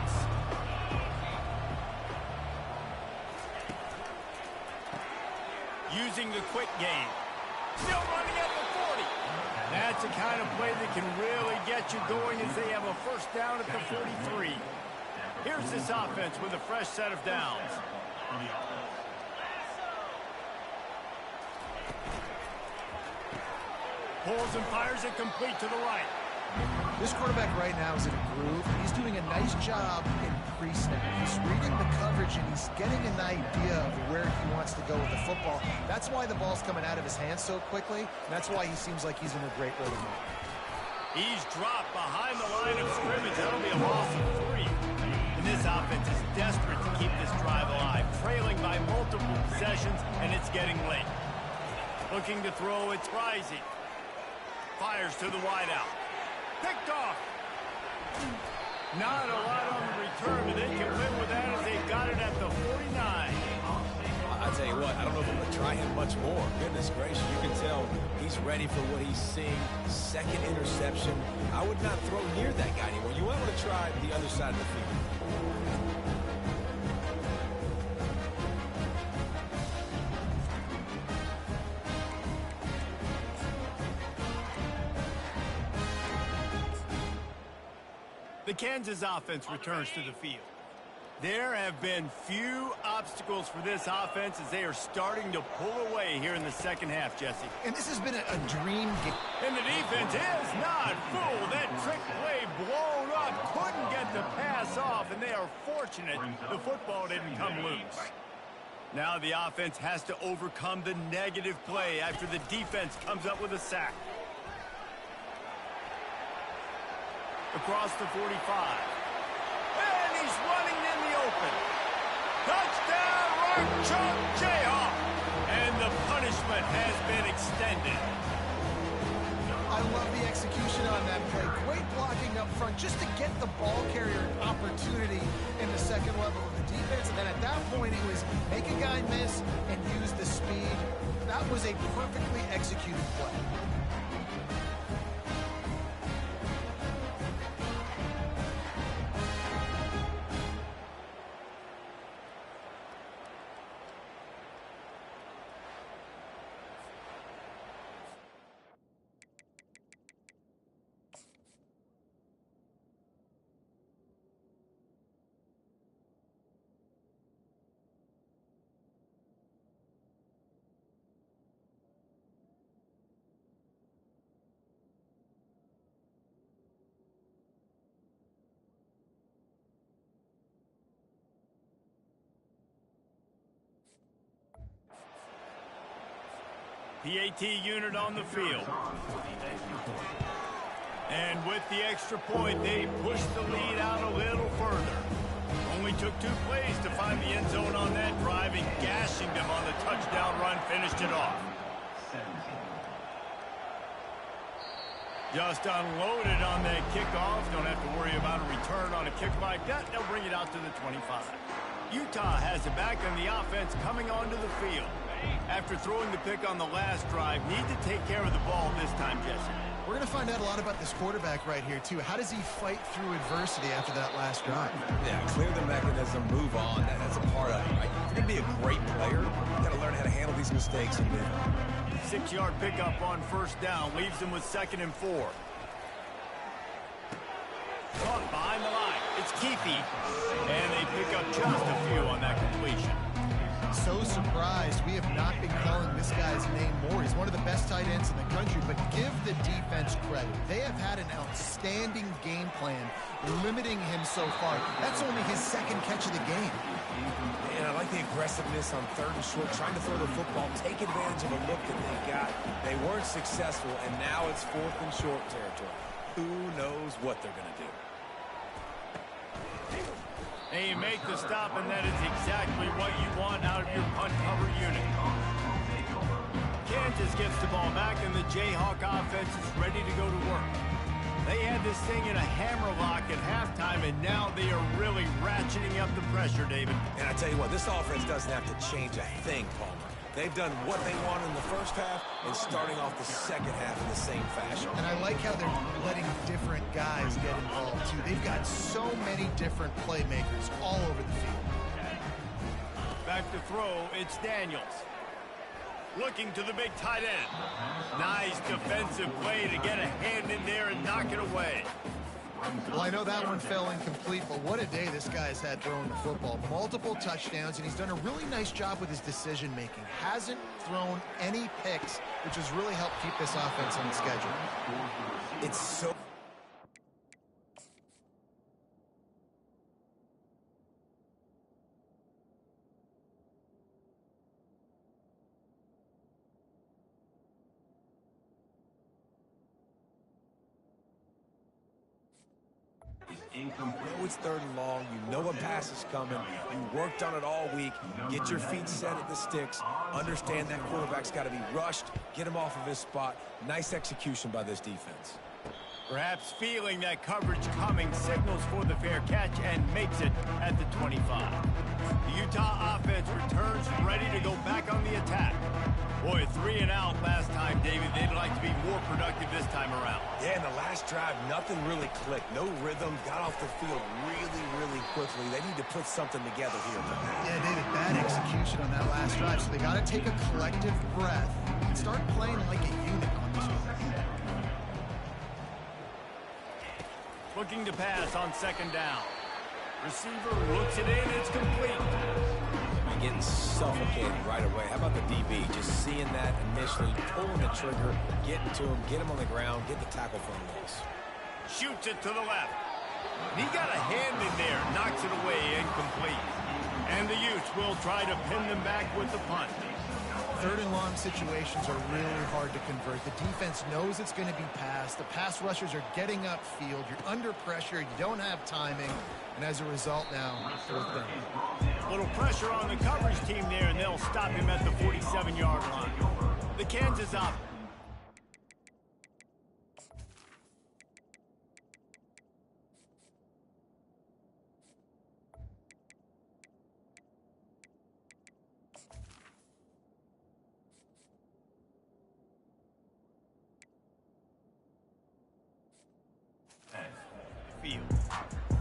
Using the quick game. Still running at the 40. That's the kind of play that can really get you going as they have a first down at the 43. Here's this offense with a fresh set of downs. Pulls and fires it complete to the right. This quarterback right now is in a groove. He's doing a nice job in pre-snap. He's reading the coverage, and he's getting an idea of where he wants to go with the football. That's why the ball's coming out of his hands so quickly, and that's why he seems like he's in a great rhythm. He's dropped behind the line of scrimmage. That'll be a loss of 3. And this offense is desperate to keep this drive alive, trailing by multiple possessions, and it's getting late. Looking to throw, it's rising. Fires to the wideout. Picked off. Not a lot on the return, but they can live with that as they got it at the 49. I'll tell you what, I don't know if I'm going to try him much more. Goodness gracious, you can tell he's ready for what he's seeing. 2nd interception. I would not throw near that guy anymore. You might want to try the other side of the field. The Kansas offense returns to the field. There have been few obstacles for this offense as they are starting to pull away here in the second half, Jesse. And this has been a dream game. And the defense is not fooled. That trick play blown up. Couldn't get the pass off, and they are fortunate the football didn't come loose. Now the offense has to overcome the negative play after the defense comes up with a sack. Across the 45. And he's running in the open. Touchdown, Rock Chalk Jayhawk. And the punishment has been extended. I love the execution on that play. Great blocking up front just to get the ball carrier an opportunity in the second level of the defense. And then at that point, it was make a guy miss and use the speed. That was a perfectly executed play. PAT unit on the field. And with the extra point, they pushed the lead out a little further. Only took 2 plays to find the end zone on that drive, and gashing them on the touchdown run finished it off. Just unloaded on that kickoff. Don't have to worry about a return on a kick like that. They'll bring it out to the 25. Utah has it back on the offense coming onto the field. After throwing the pick on the last drive, need to take care of the ball this time, Jesse. We're going to find out a lot about this quarterback right here, too. How does he fight through adversity after that last drive? Yeah, clear the mechanism, move on. That's a part of it, right? If you're going to be a great player, you've got to learn how to handle these mistakes and move on. 6-yard pickup on first down leaves them with 2nd and 4. Caught behind the line. It's Keefe. And they pick up just a few on that completion. So surprised we have not been calling this guy's name more. He's one of the best tight ends in the country, but give the defense credit. They have had an outstanding game plan limiting him so far. That's only his 2nd catch of the game. And I like the aggressiveness on 3rd and short, trying to throw the football, take advantage of a look that they got. They weren't successful, and now it's 4th and short territory. Who knows what they're going to do? And you make the stop, and that is exactly what you want out of your punt cover unit. Kansas gets the ball back, and the Jayhawk offense is ready to go to work. They had this thing in a hammerlock at halftime, and now they are really ratcheting up the pressure, David. And I tell you what, this offense doesn't have to change a thing, Palmer. They've done what they want in the first half and starting off the second half in the same fashion. And I like how they're letting different guys get involved, too. They've got so many different playmakers all over the field. Back to throw, it's Daniels. Looking to the big tight end. Nice defensive play to get a hand in there and knock it away. Well, I know that one fell incomplete, but what a day this guy's had throwing the football. Multiple touchdowns, and he's done a really nice job with his decision-making. Hasn't thrown any picks, which has really helped keep this offense on the schedule. It's so... You know it's 3rd and long. You know a pass is coming. You worked on it all week. Get your feet set at the sticks. Understand that quarterback's got to be rushed. Get him off of his spot. Nice execution by this defense. Perhaps feeling that coverage coming, signals for the fair catch and makes it at the 25. The Utah offense returns ready to go back on the attack. Boy, 3 and out last time, David. They'd like to be more productive this time around. Yeah, in the last drive, nothing really clicked. No rhythm. Got off the field really quickly. They need to put something together here. Yeah, David, bad execution on that last drive, so they got to take a collective breath and start playing like a unit on this one. Looking to pass on 2nd down. Receiver looks it in. It's complete. You're getting suffocated right away. How about the DB? Just seeing that initially, pulling the trigger, getting to him, get him on the ground, get the tackle for the loss. Shoots it to the left. He got a hand in there, knocks it away, incomplete. And the Utes will try to pin them back with the punt. 3rd and long situations are really hard to convert. The defense knows it's going to be passed. The pass rushers are getting upfield. You're under pressure. You don't have timing. And as a result now, 4th down. Little pressure on the coverage team there, and they'll stop him at the 47-yard line. The Kansas up.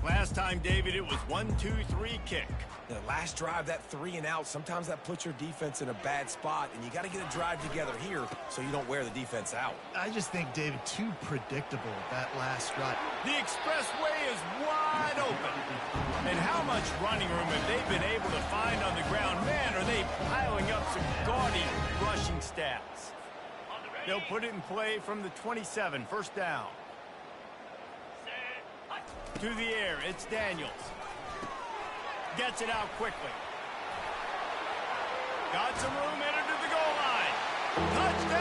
Last time, David, it was 1-2-3 kick. The last drive, that 3 and out, sometimes that puts your defense in a bad spot, and you got to get a drive together here so you don't wear the defense out. I just think, David, too predictable, that last drive. The expressway is wide open. And how much running room have they been able to find on the ground? Man, are they piling up some gaudy rushing stats. They'll put it in play from the 27, 1st down. To the air, it's Daniels. Gets it out quickly. Got some room, entered to the goal line. Touchdown!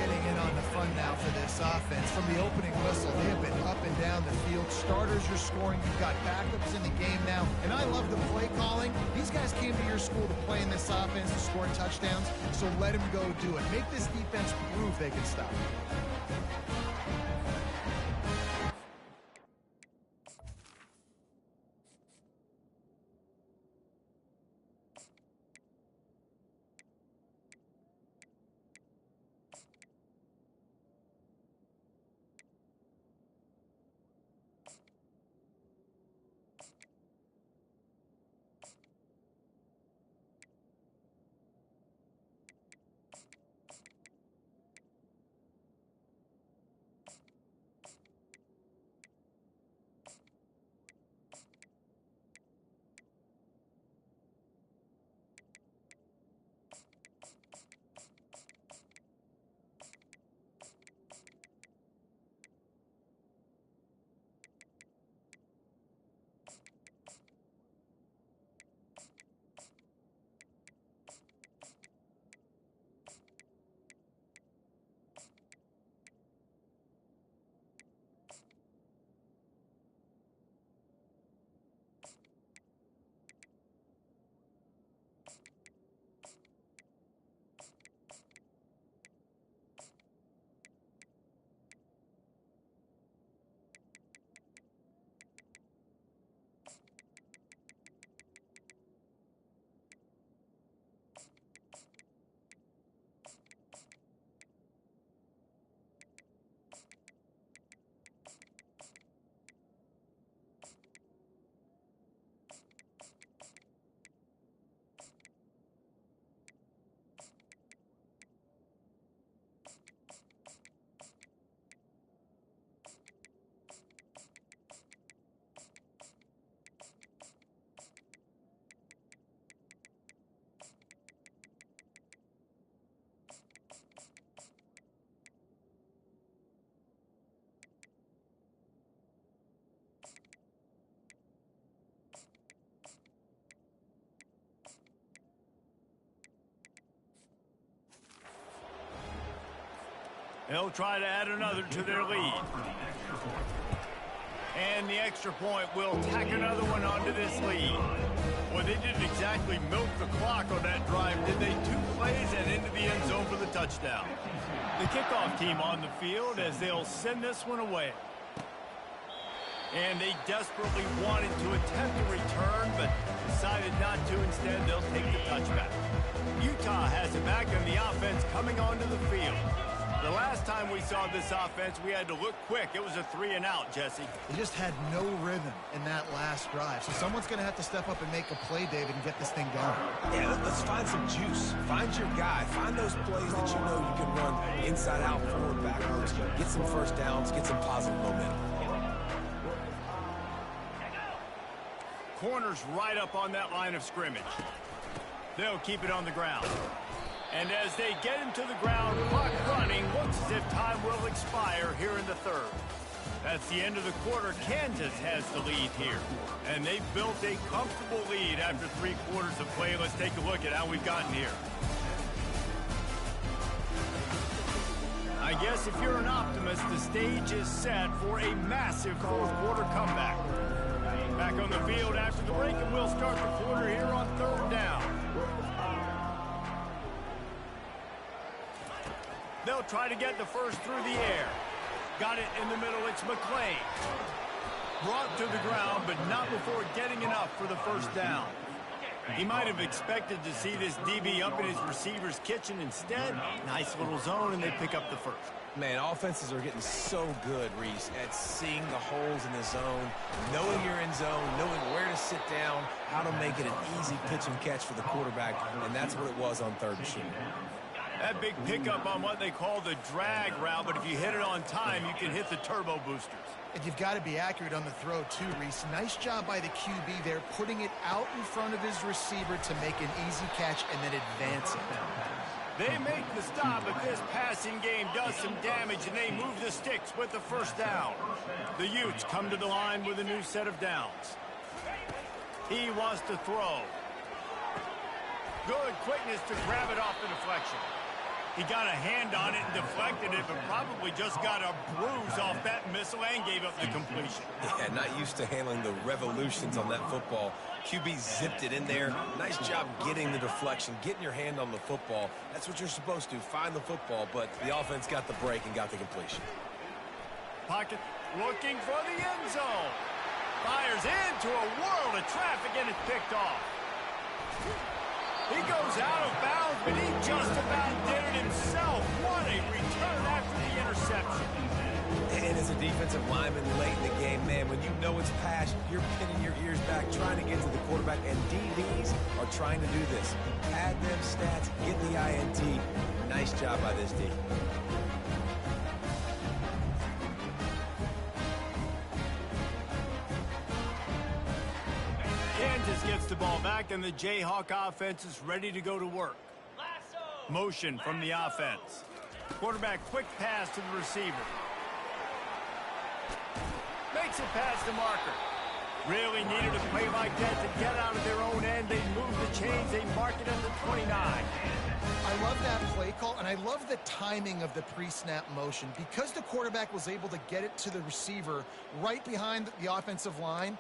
getting in on the fun now for this offense. From the opening whistle, they have been up and down the field. Starters are scoring. You've got backups in the game now. And I love the play calling. These guys came to your school to play in this offense to score touchdowns, so let them go do it. Make this defense prove they can stop it. They'll try to add another to their lead. And the extra point will tack another one onto this lead. Well, they didn't exactly milk the clock on that drive, did they? 2 plays and into the end zone for the touchdown. The kickoff team on the field as they'll send this one away. And they desperately wanted to attempt a return, but decided not to. Instead, they'll take the touchback. Utah has it back, and the offense coming onto the field. The last time we saw this offense, we had to look quick. It was a 3-and-out, Jesse. They just had no rhythm in that last drive. So someone's going to have to step up and make a play, David, and get this thing going. Yeah, let's find some juice. Find your guy. Find those plays that you know you can run inside out, forward, backwards. Get some first downs. Get some positive momentum. Corners right up on that line of scrimmage. They'll keep it on the ground. And as they get him to the ground, clock running, looks as if time will expire here in the third. That's the end of the quarter. Kansas has the lead here. And they've built a comfortable lead after 3 quarters of play. Let's take a look at how we've gotten here. I guess if you're an optimist, the stage is set for a massive fourth quarter comeback. Back on the field after the break, and we'll start the quarter here on 3rd down. They'll try to get the first through the air. Got it in the middle. It's McClain. Brought to the ground, but not before getting enough for the first down. He might have expected to see this DB up in his receiver's kitchen. Instead, nice little zone, and they pick up the first. Man, offenses are getting so good, Reese, at seeing the holes in the zone, knowing you're in zone, knowing where to sit down, how to make it an easy pitch and catch for the quarterback, and that's what it was on 3rd and short. That big pickup on what they call the drag route, but if you hit it on time, you can hit the turbo boosters. And you've got to be accurate on the throw, too, Reese. Nice job by the QB there, putting it out in front of his receiver to make an easy catch and then advance it. They make the stop, but this passing game does some damage, and they move the sticks with the first down. The Utes come to the line with a new set of downs. He wants to throw. Good quickness to grab it off the deflection. He got a hand on it and deflected it, but probably just got a bruise off that missile and gave up the completion. Yeah, not used to handling the revolutions on that football. QB zipped it in there. Nice job getting the deflection, getting your hand on the football. That's what you're supposed to do, find the football, but the offense got the break and got the completion. Pocket looking for the end zone. Fires into a world of traffic and it's picked off. He goes out of bounds, but he just about did it himself. What a return after the interception. And as a defensive lineman late in the game, man, when you know it's pass, you're pinning your ears back, trying to get to the quarterback, and DBs are trying to do this. Add them stats, get the INT. Nice job by this team. Kansas gets the ball back, and the Jayhawk offense is ready to go to work. Motion from the offense. Quarterback quick pass to the receiver. Makes it past the marker. Really needed a play like that to get out of their own end. They move the chains. They mark it at the 29. I love that play call, and I love the timing of the pre-snap motion. Because the quarterback was able to get it to the receiver right behind the offensive line,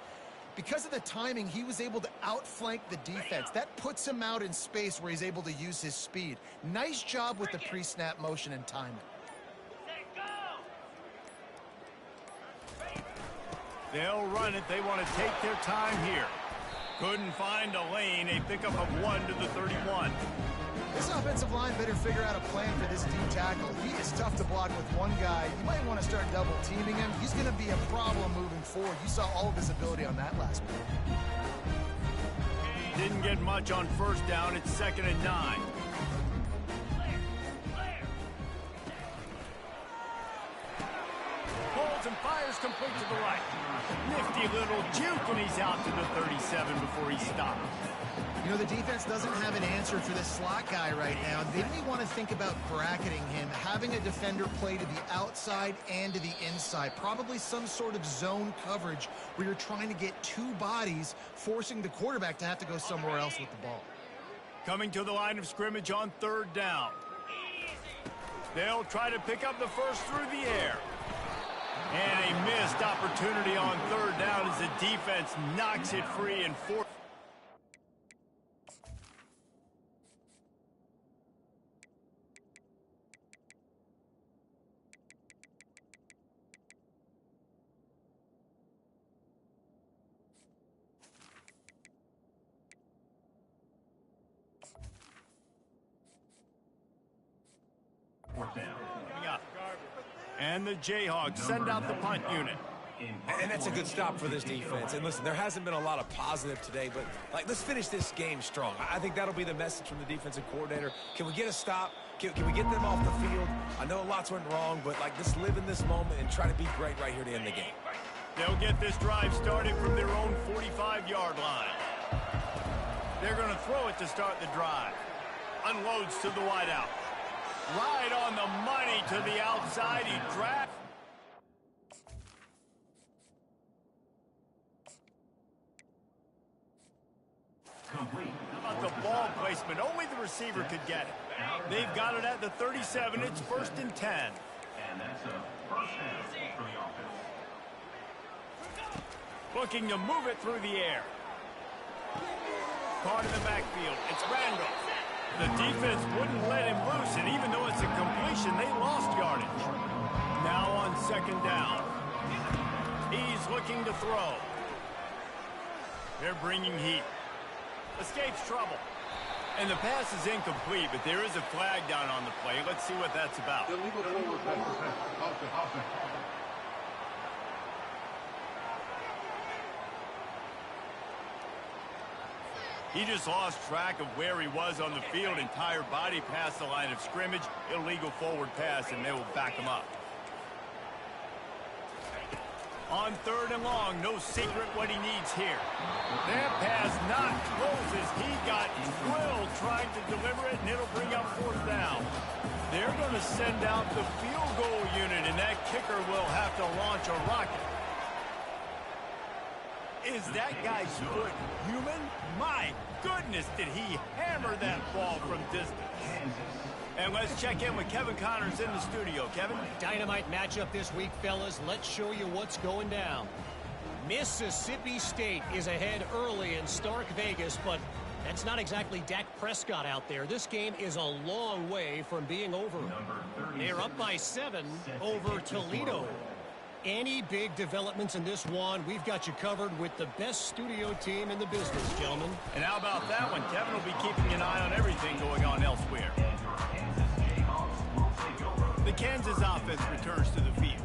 because of the timing, he was able to outflank the defense. That puts him out in space where he's able to use his speed. Nice job with the pre-snap motion and timing. They'll run it. They want to take their time here. Couldn't find a lane. A pickup of 1 to the 31. This offensive line better figure out a plan for this D tackle. He is tough to block with one guy. You might want to start double teaming him. He's going to be a problem moving forward. You saw all of his ability on that last week. Didn't get much on first down. It's 2nd and 9. Pulls and fires complete to the right. Nifty little juke, and he's out to the 37 before he stops. You know, the defense doesn't have an answer for this slot guy right now. They may want to think about bracketing him, having a defender play to the outside and to the inside. Probably some sort of zone coverage where you're trying to get two bodies, forcing the quarterback to have to go somewhere else with the ball. Coming to the line of scrimmage on 3rd down. They'll try to pick up the first through the air. And a missed opportunity on 3rd down as the defense knocks it free and 4th. And the Jayhawks send out the punt unit. And that's a good stop for this defense. And listen, there hasn't been a lot of positive today, but let's finish this game strong. I think that'll be the message from the defensive coordinator. Can we get a stop? Can we get them off the field? I know lots went wrong, but just live in this moment and try to be great right here to end the game. They'll get this drive started from their own 45-yard line. They're going to throw it to start the drive. Unloads to the wideout. Right on the money to the outside. He drafts. How about the ball placement? Only the receiver could get it. They've got it at the 37. It's 1st and 10. And that's a first down for the offense. Looking to move it through the air. Caught in the backfield. It's Randall. The defense wouldn't let him loose, and even though it's a completion, they lost yardage. Now on 2nd down. He's looking to throw. They're bringing heat. Escapes trouble. And the pass is incomplete, but there is a flag down on the play. Let's see what that's about. Illegal forward pass. He just lost track of where he was on the field. Entire body past the line of scrimmage. Illegal forward pass, and they will back him up. On 3rd and long, no secret what he needs here. That pass not closes. He got drilled trying to deliver it, and it'll bring up 4th down. They're going to send out the field goal unit, and that kicker will have to launch a rocket. Is that guy's foot human? My goodness, did he hammer that ball from distance. And let's check in with Kevin Connors in the studio. Kevin? Dynamite matchup this week, fellas. Let's show you what's going down. Mississippi State is ahead early in Stark Vegas, but that's not exactly Dak Prescott out there. This game is a long way from being over. They're up by 7 over Toledo. Any big developments in this one, we've got you covered with the best studio team in the business, gentlemen. And how about that one? Kevin will be keeping an eye on everything going on elsewhere. The Kansas offense returns to the field.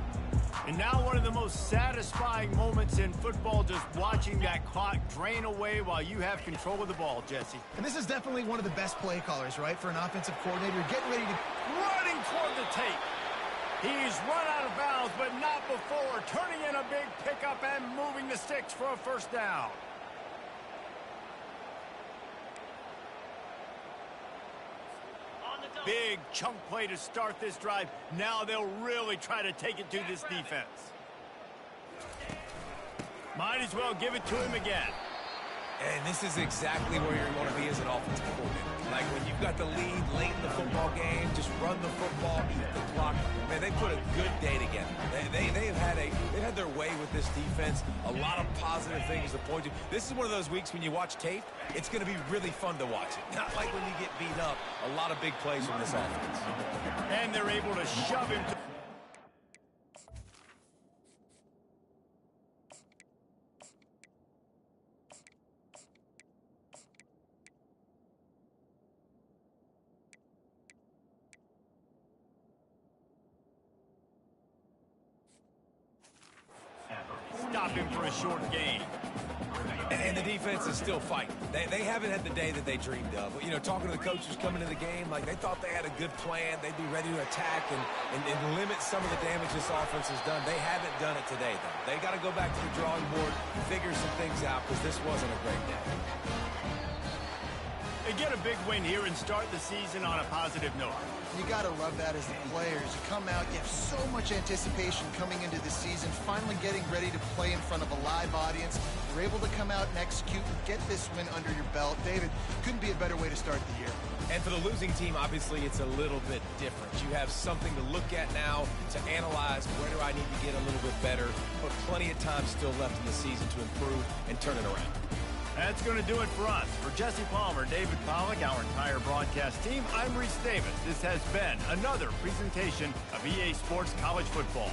And now one of the most satisfying moments in football, just watching that clock drain away while you have control of the ball, Jesse. And this is definitely one of the best play callers, right, for an offensive coordinator. Getting ready to... Running toward the tape. He's run out of bounds, but not before. Turning in a big pickup and moving the sticks for a first down. Big chunk play to start this drive. Now they'll really try to take it to this defense. Might as well give it to him again. And this is exactly where you're going to be as an offensive coordinator. Like when you've got the lead late in the football game, just run the football, eat the clock. Man, they put a good day together. They've had their way with this defense. A lot of positive things to point to. This is one of those weeks when you watch tape, it's going to be really fun to watch it. Not like when you get beat up. A lot of big plays from this offense. And they're able to shove him to... Stop him for a short gain. And the defense is still fighting. They haven't had the day that they dreamed of. You know, talking to the coaches coming into the game, like they thought they had a good plan. They'd be ready to attack and limit some of the damage this offense has done. They haven't done it today, though. They got to go back to the drawing board, figure some things out, because this wasn't a great day. They get a big win here and start the season on a positive note. You got to love that as the players. You come out, you have so much anticipation coming into the season, finally getting ready to play in front of a live audience. You're able to come out and execute and get this win under your belt. David, couldn't be a better way to start the year. And for the losing team, obviously, it's a little bit different. You have something to look at now, to analyze where do I need to get a little bit better, but plenty of time still left in the season to improve and turn it around. That's going to do it for us. For Jesse Palmer, David Pollack, our entire broadcast team, I'm Reese Davis. This has been another presentation of EA Sports College Football.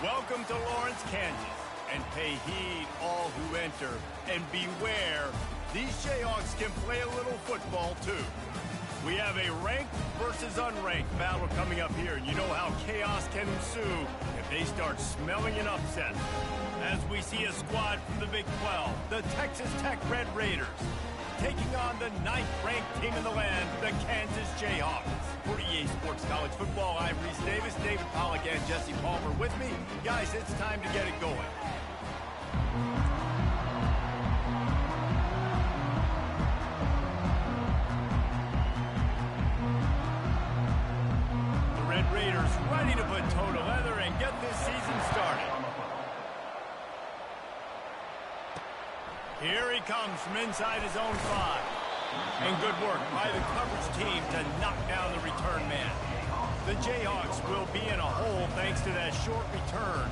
Welcome to Lawrence, Kansas, and pay heed all who enter, and beware, these Jayhawks can play a little football too. We have a ranked versus unranked battle coming up here, and you know how chaos can ensue if they start smelling an upset. As we see a squad from the Big 12, the Texas Tech Red Raiders, taking on the 9th-ranked team in the land, the Kansas Jayhawks. For EA Sports College Football, I'm Reese Davis, David Pollack, and Jesse Palmer with me. Guys, it's time to get it going. The Red Raiders ready to put toe to leather and get this season started. Here he comes from inside his own 5. And good work by the coverage team to knock down the return man. The Jayhawks will be in a hole thanks to that short return.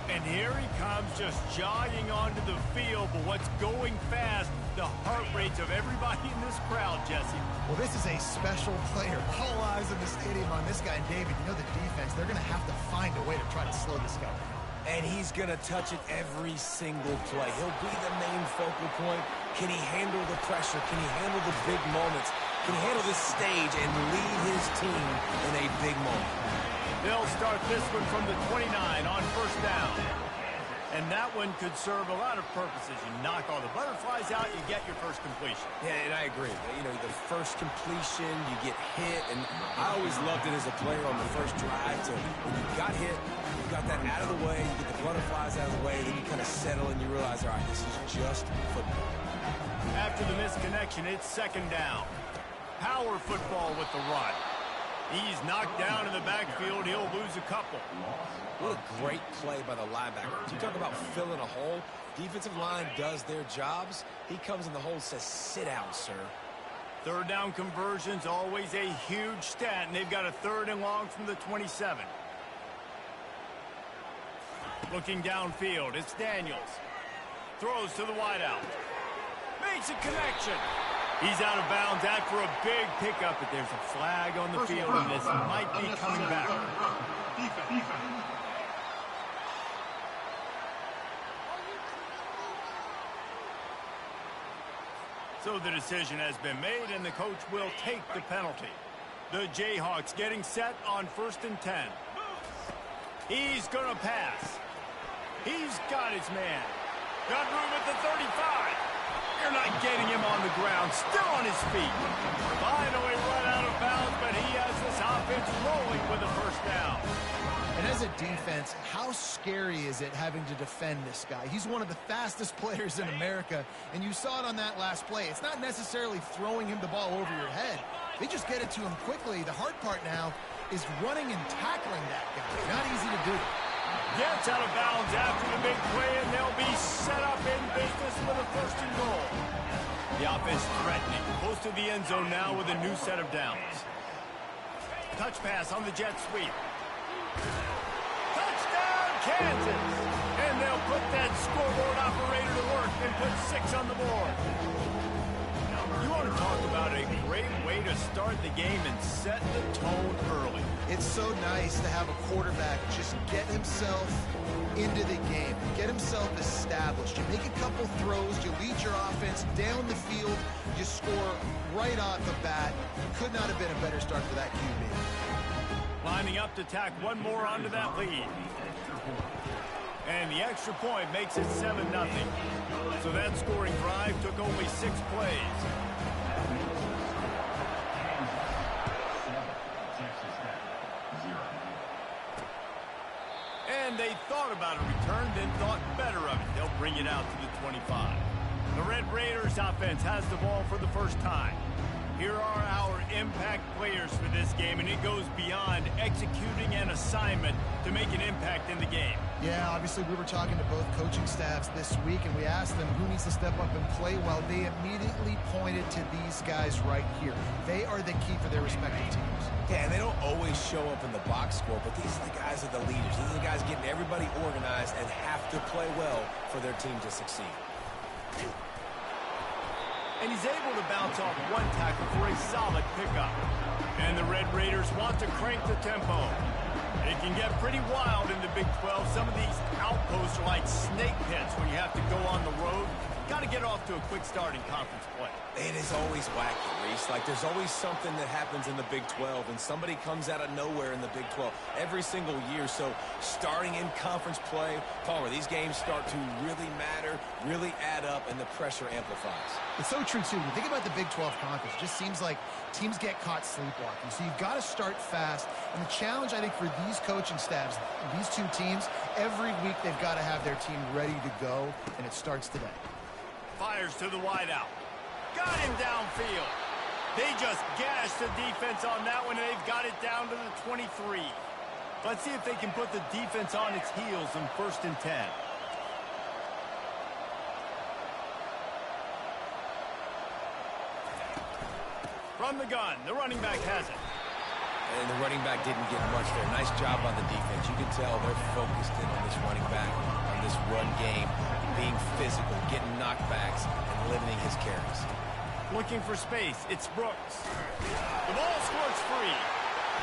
And here he comes just jogging onto the field, but what's going fast, the heart rates of everybody in this crowd, Jesse. Well, this is a special player. All eyes in the stadium on this guy. And David, you know the defense, they're going to have to find a way to try to slow this guy down. And he's going to touch it every single play. He'll be the main focal point. Can he handle the pressure? Can he handle the big moments? Can he handle this stage and lead his team in a big moment? They'll start this one from the 29 on first down. And that one could serve a lot of purposes. You knock all the butterflies out, you get your first completion. Yeah, and I agree. You know, the first completion, you get hit, and I always loved it as a player on the first drive. So when you got hit, you got that out of the way, you get the butterflies out of the way, then you kind of settle and you realize, all right, this is just football. After the misconnection, it's second down. Power football with the run. He's knocked down in the backfield. He'll lose a couple. What a great play by the linebacker. You talk about filling a hole. Defensive line does their jobs. He comes in the hole and says, sit down, sir. Third down conversion's always a huge stat, and they've got a 3rd and long from the 27. Looking downfield, it's Daniels. Throws to the wideout. Makes a connection. He's out of bounds after a big pickup, but there's a flag on the field, and this might be coming back. So the decision has been made, and the coach will take the penalty. The Jayhawks getting set on 1st and 10. He's going to pass. He's got his man. Got room at the 35. You're not getting him on the ground. Still on his feet. Finally run out of bounds, but he has this offense rolling with a first down. And as a defense, how scary is it having to defend this guy? He's one of the fastest players in America, and you saw it on that last play. It's not necessarily throwing him the ball over your head. They just get it to him quickly. The hard part now is running and tackling that guy. Not easy to do. Gets out of bounds after the big play, and they'll be set up in business with a 1st and goal. The offense threatening. Close to the end zone now with a new set of downs. Touch pass on the jet sweep. Touchdown, Kansas! And they'll put that scoreboard operator to work and put 6 on the board. You want to talk about a great way to start the game and set the tone early. It's so nice to have a quarterback just get himself into the game, get himself established. You make a couple throws, you lead your offense down the field, you score right off the bat. Could not have been a better start for that QB. Lining up to tack one more onto that lead. And the extra point makes it 7-0. So that scoring drive took only 6 plays. And they thought about a return, then thought better of it. They'll bring it out to the 25. The Red Raiders offense has the ball for the first time. Here are our impact players for this game, and it goes beyond executing an assignment to make an impact in the game. Yeah, obviously we were talking to both coaching staffs this week, and we asked them who needs to step up and play well. They immediately pointed to these guys right here. They are the key for their respective teams. Yeah, and they don't always show up in the box score, but these are the guys that are the leaders. These are the guys getting everybody organized and have to play well for their team to succeed. And he's able to bounce off one tackle for a solid pickup. And the Red Raiders want to crank the tempo. It can get pretty wild in the Big 12. Some of these outposts are like snake pits when you have to go on the road. Got to get off to a quick start in conference play. It is always wacky, Reese. Like, there's always something that happens in the Big 12, and somebody comes out of nowhere in the Big 12 every single year. So, starting in conference play, Palmer, these games start to really matter, really add up, and the pressure amplifies. It's so true, too. When you think about the Big 12 conference, it just seems like teams get caught sleepwalking. So, you've got to start fast. And the challenge, I think, for these coaching staffs, these two teams, every week they've got to have their team ready to go, and it starts today. Fires to the wideout. Got him downfield. They just gashed the defense on that one, and they've got it down to the 23. Let's see if they can put the defense on its heels in 1st and 10. From the gun, the running back has it. And the running back didn't get much there. Nice job on the defense. You can tell they're focused in on this running back, on this run game, being physical, getting knockbacks, and limiting his carries. Looking for space. It's Brooks. The ball squirts free.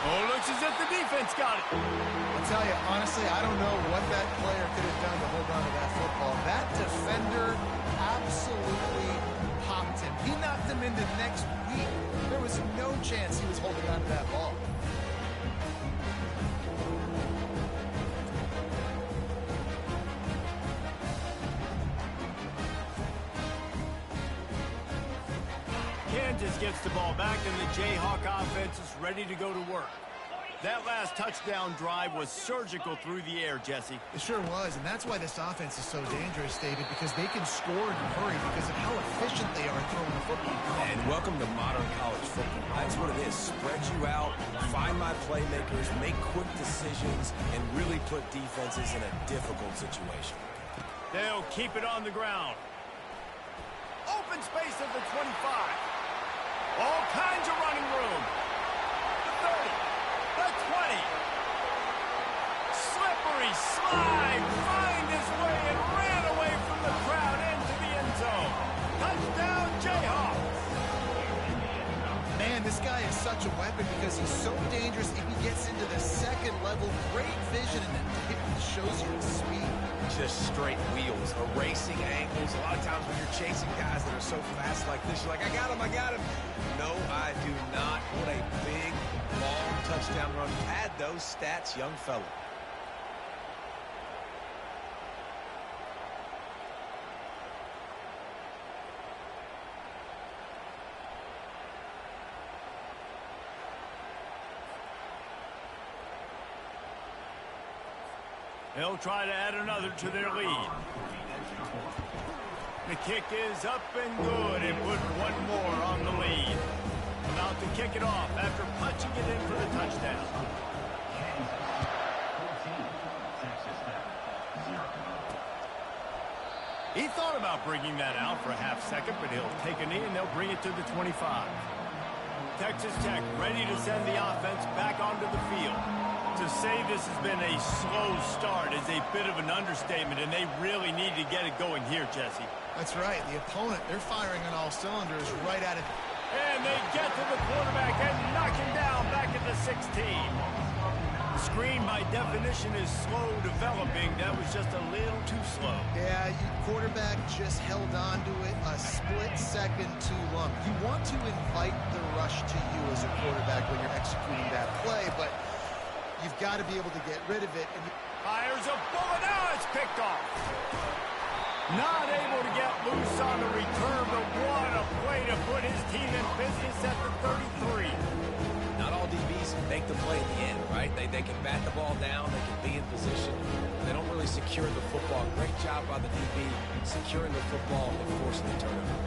Oh, looks as if the defense got it. I'll tell you, honestly, I don't know what that player could have done to hold on to that football. That defender absolutely popped him. He knocked him into next week. There was no chance he was holding on to that ball. Kansas gets the ball back, and the Jayhawk offense is ready to go to work. That last touchdown drive was surgical through the air, Jesse. It sure was, and that's why this offense is so dangerous, David, because they can score in a hurry because of how efficient they are throwing the football. And welcome to modern college football. That's what it is. Spread you out, find my playmakers, make quick decisions, and really put defenses in a difficult situation. They'll keep it on the ground. Open space at the 25. All kinds of running room. The 30. The 20. Slippery slide. Find his way and ran away from the crowd into the end zone. Touchdown, Jayhawks. Man, this guy is such a weapon because he's so dangerous. If he gets into the second level, great vision, and it shows you his speed. Just straight wheels, erasing angles. A lot of times when you're chasing guys that are so fast like this, you're like, I got him, I got him. No, I do not. What a big, long touchdown run. Pad those stats, young fella. They'll try to add another to their lead. The kick is up and good, and put one more on the lead. About to kick it off after punching it in for the touchdown. He thought about bringing that out for a half second, but he'll take a knee and they'll bring it to the 25. Texas Tech ready to send the offense back onto the field. To say this has been a slow start is a bit of an understatement, and they really need to get it going here, Jesse. That's right. The opponent, they're firing on all cylinders right at it. And they get to the quarterback and knock him down back at the 16. The screen, by definition, is slow developing. That was just a little too slow. Yeah, your quarterback just held on to it a split second too long. You want to invite the rush to you as a quarterback when you're executing that play, but you've got to be able to get rid of it. And Fires a bullet. Now it's picked off. Not able to get loose on the return, but what a play to put his team in business at the 33. Not all DBs make the play at the end, right? They can bat the ball down, they can be in position. They don't really secure the football. Great job by the DB securing the football and forcing the turnover.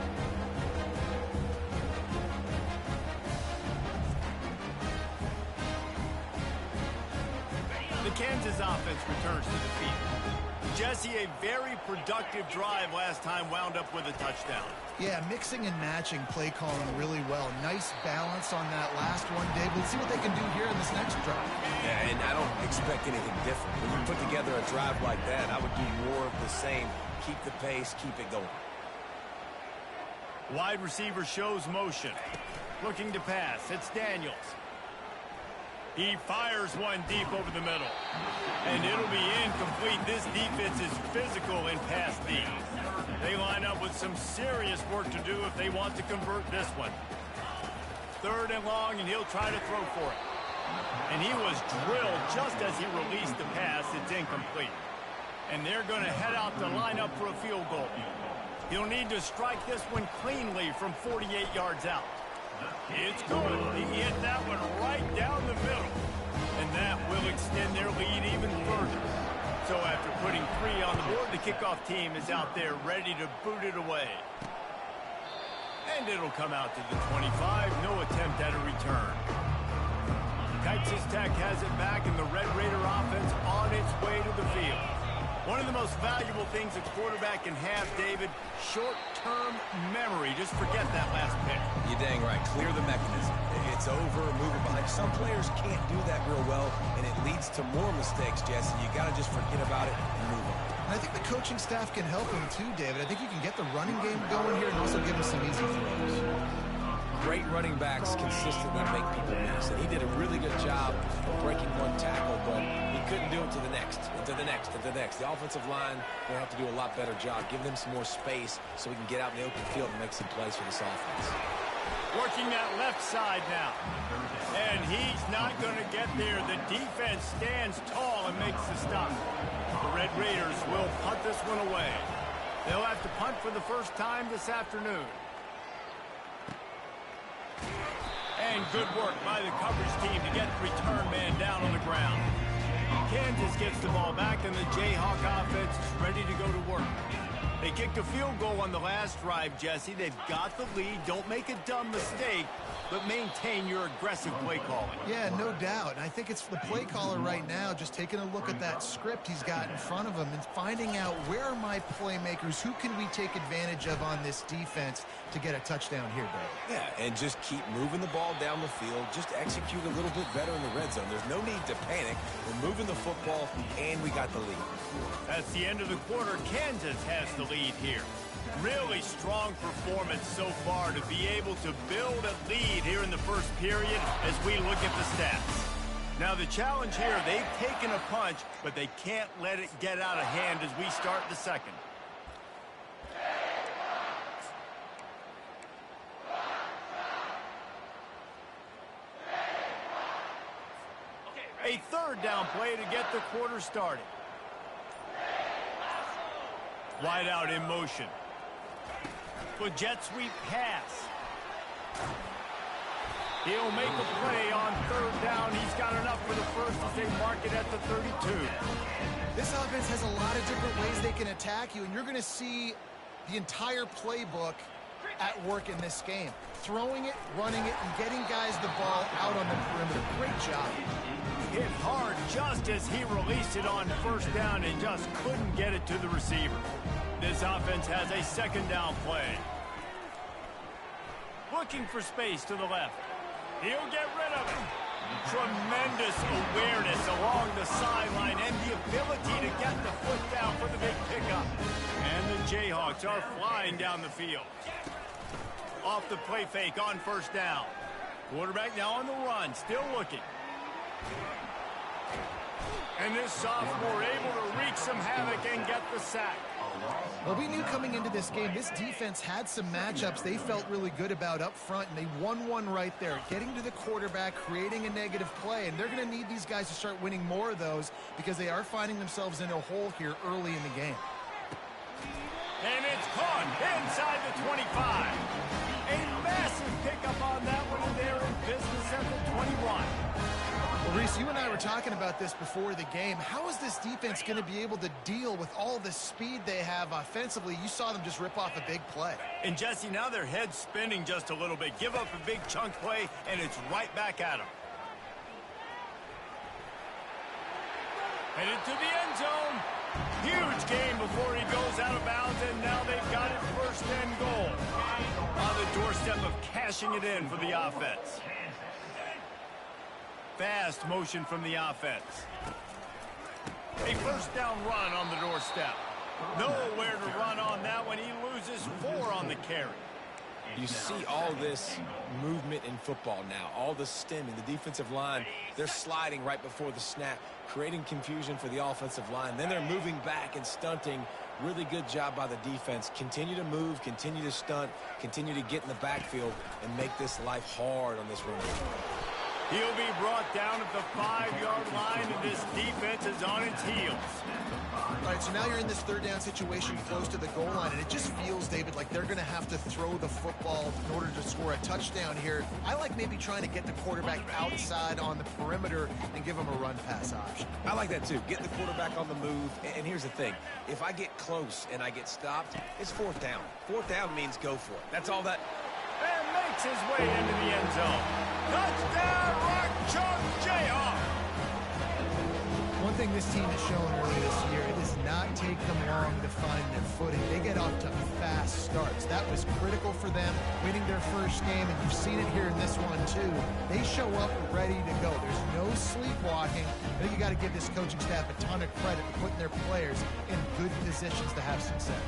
The Kansas offense returns to the field. Jesse, a very productive drive last time wound up with a touchdown. yeah, mixing and matching play calling really well. Nice balance on that last one, Dave. Let's see what they can do here in this next drive. Yeah, and I don't expect anything different. When you put together a drive like that, I would do more of the same. Keep the pace, keep it going. Wide receiver shows motion. Looking to pass. It's Daniels. He fires one deep over the middle. And it'll be incomplete. This defense is physical in pass deep. They line up with some serious work to do if they want to convert this one. 3rd and long, and he'll try to throw for it. And he was drilled just as he released the pass. It's incomplete. And they're going to head out to line up for a field goal. He'll need to strike this one cleanly from 48 yards out. It's good. He hit that one right down the middle. And that will extend their lead even further. So after putting 3 on the board, the kickoff team is out there ready to boot it away. And it'll come out to the 25. No attempt at a return. Texas Tech has it back, and the Red Raider offense on its way to the field. One of the most valuable things a quarterback can have, David, short-term memory. Just forget that last pick. You're dang right. Clear the mechanism. It's over, move it behind. Some players can't do that real well, and it leads to more mistakes, Jesse. You got to just forget about it and move on. I think the coaching staff can help him too, David. I think you can get the running game going here and also give him some easy throws. Great running backs consistently make people miss, and he did a really good job of breaking one tackle, but he couldn't do it to the next, and to the next, and to the next. The offensive line will have to do a lot better job, giving them some more space so we can get out in the open field and make some plays for this offense. Working that left side now. And he's not going to get there. The defense stands tall and makes the stop. The Red Raiders will punt this one away. They'll have to punt for the first time this afternoon. And good work by the coverage team to get the return man down on the ground. Kansas gets the ball back, and the Jayhawk offense is ready to go to work. They kicked a field goal on the last drive, Jesse. They've got the lead. Don't make a dumb mistake, but maintain your aggressive play calling. Yeah, no doubt. And I think it's the play caller right now just taking a look at that script he's got in front of him and finding out where are my playmakers, who can we take advantage of on this defense to get a touchdown here, Dave. Yeah, and just keep moving the ball down the field. Just execute a little bit better in the red zone. There's no need to panic. We're moving the football, and we got the lead. That's the end of the quarter. Kansas has the lead here. Really strong performance so far to be able to build a lead here in the first period as we look at the stats. Now the challenge here, they've taken a punch, but they can't let it get out of hand as we start the second. A 3rd down play to get the quarter started. Wide out in motion. The jet sweep pass. He'll make a play on 3rd down. He's got enough for the first as they mark it at the 32. This offense has a lot of different ways they can attack you, and you're going to see the entire playbook at work in this game. Throwing it, running it, and getting guys the ball out on the perimeter. Great job. Hit hard just as he released it on 1st down and just couldn't get it to the receiver. This offense has a 2nd down play. Looking for space to the left. He'll get rid of it. Tremendous awareness along the sideline and the ability to get the foot down for the big pickup. And the Jayhawks are flying down the field. Off the play fake on 1st down. Quarterback now on the run, still looking. And this sophomore able to wreak some havoc and get the sack. Well, we knew coming into this game, this defense had some matchups they felt really good about up front, and they won one right there, getting to the quarterback, creating a negative play, and they're going to need these guys to start winning more of those because they are finding themselves in a hole here early in the game. And it's caught inside the 25. A massive pickup on that one, and they're in business at the 21. Well, Reese, you and I were talking about this before the game. How is this defense going to be able to deal with all the speed they have offensively? You saw them just rip off a big play. And, Jesse, now their head's spinning just a little bit. Give up a big chunk play, and it's right back at them. Headed to the end zone. Huge game before he goes out of bounds, and now they've got it 1st and goal. On the doorstep of cashing it in for the offense. Fast motion from the offense. A 1st down run on the doorstep. Nowhere to run on that one. He loses 4 on the carry. You see all this movement in football now, all the stemming, the defensive line, they're sliding right before the snap, creating confusion for the offensive line. Then they're moving back and stunting. Really good job by the defense. Continue to move, continue to stunt, continue to get in the backfield, and make this life hard on this run. He'll be brought down at the 5-yard line, and this defense is on its heels. All right, so now you're in this third down situation close to the goal line, and it just feels, David, like they're going to have to throw the football in order to score a touchdown here. I like maybe trying to get the quarterback outside on the perimeter and give him a run-pass option. I like that, too. Get the quarterback on the move. And here's the thing. If I get close and I get stopped, it's fourth down. Fourth down means go for it. That's all that... And makes his way into the end zone. Touchdown, Rock Chalk Jayhawk! One thing this team has shown early this year, it does not take them long to find their footing. They get off to fast starts. That was critical for them, winning their first game, and you've seen it here in this one too. They show up ready to go. There's no sleepwalking. I think you got to give this coaching staff a ton of credit for putting their players in good positions to have success.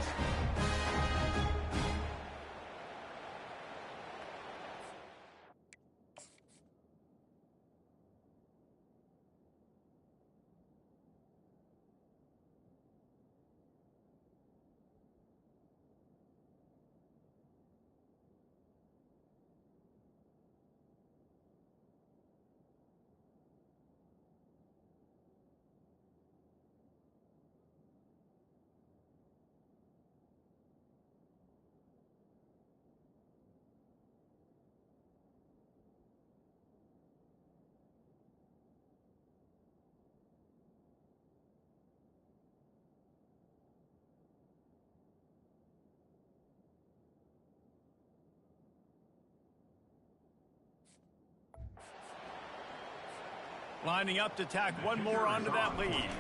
Lining up to tack one more onto that lead.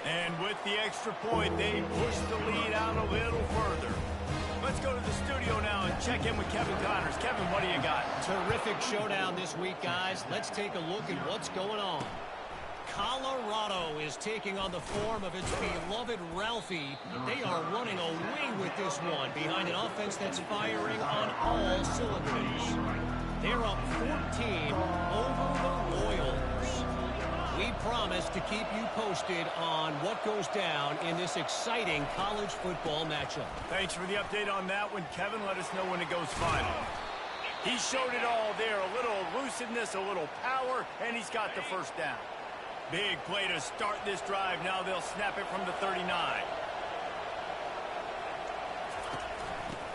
And with the extra point, they push the lead out a little further. Let's go to the studio now and check in with Kevin Connors. Kevin, what do you got? Terrific showdown this week, guys. Let's take a look at what's going on. Colorado is taking on the form of its beloved Ralphie. They are running away with this one behind an offense that's firing on all cylinders. They're up 14 over the Royals. We promise to keep you posted on what goes down in this exciting college football matchup. Thanks for the update on that one, Kevin. Let us know when it goes final. He showed it all there. A little elusiveness, a little power, and he's got the first down. Big play to start this drive. Now they'll snap it from the 39.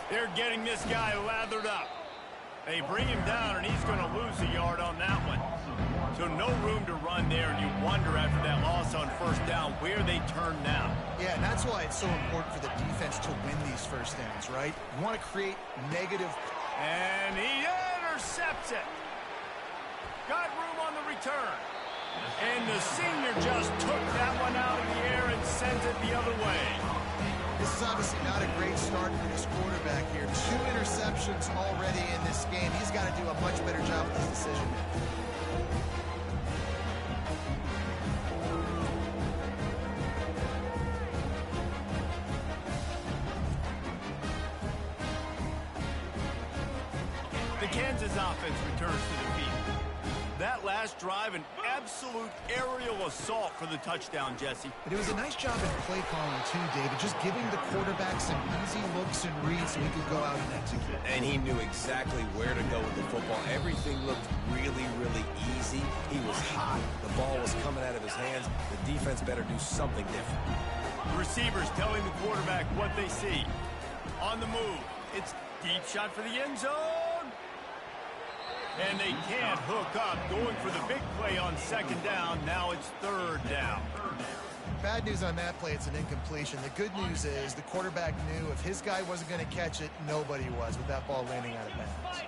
They're getting this guy lathered up. They bring him down, and he's going to lose a yard on that one. So no room to run there, and you wonder after that loss on first down where they turn now. Yeah, and that's why it's so important for the defense to win these first downs, right? You want to create negative... And he intercepts it. Got room on the return. And the senior just took that one out of the air and sends it the other way. This is obviously not a great start for this quarterback here. 2 interceptions already in this game. He's got to do a much better job with his decision making. The Kansas offense returns to the field. That last drive, an absolute aerial assault for the touchdown, Jesse. But it was a nice job in play calling, too, David. Just giving the quarterback some easy looks and reads so he could go out and execute. And he knew exactly where to go with the football. Everything looked really, really easy. He was hot. The ball was coming out of his hands. The defense better do something different. The receivers telling the quarterback what they see. On the move. It's deep shot for the end zone. And they can't hook up, going for the big play on second down. Now it's third down. Bad news on that play, it's an incompletion. The good news is the quarterback knew if his guy wasn't going to catch it, nobody was with that ball landing out of bounds.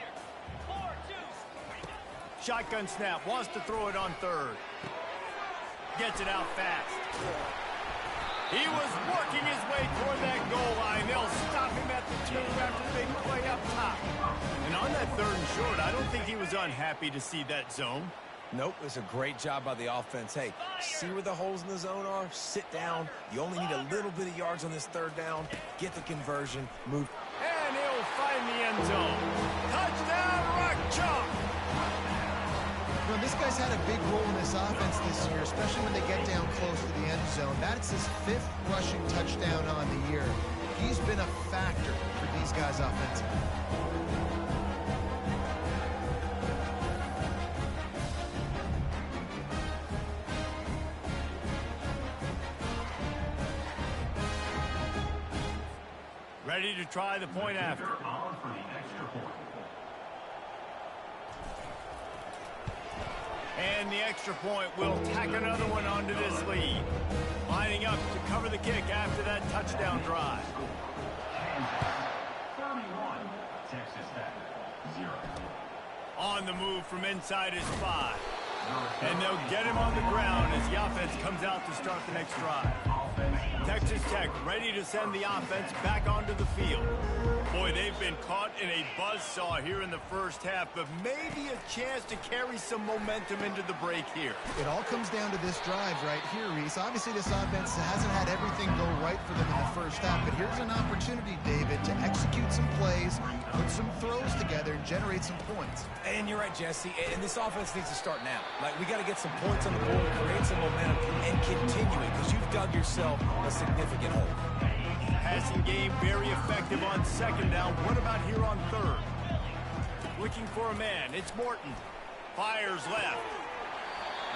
Shotgun snap, wants to throw it on third. Gets it out fast. He was working his way toward that goal line. They'll stop him at the 2 after the big play up top. And on that third and short, I don't think he was unhappy to see that zone. Nope, it's a great job by the offense. Hey, see where the holes in the zone are? Sit down. You only need a little bit of yards on this third down. Get the conversion. Move. And he'll find the end zone. Touchdown, Rock Chalk! Well, this guy's had a big role in this offense this year, especially when they get down close to the end zone. That's his 5th rushing touchdown on the year. He's been a factor for these guys offensively. Ready to try the point after. On for the extra point. And the extra point will tack another one onto this lead. Lining up to cover the kick after that touchdown drive. 31. Texas Tech. 0. On the move from inside his 5. And they'll get him on the ground as the offense comes out to start the next drive. Texas Tech ready to send the offense back onto the field. Boy, they've been caught in a buzzsaw here in the first half, but maybe a chance to carry some momentum into the break here. It all comes down to this drive right here, Reese. Obviously, this offense hasn't had everything go right for them in the first half, but here's an opportunity, David, to execute some plays, put some throws together, and generate some points. And you're right, Jesse, and this offense needs to start now. Like, we got to get some points on the board, create some momentum, and continue it, because you've dug yourself a significant hole. Passing game very effective on second down. What about here on third? Looking for a man. It's Morton. Fires left.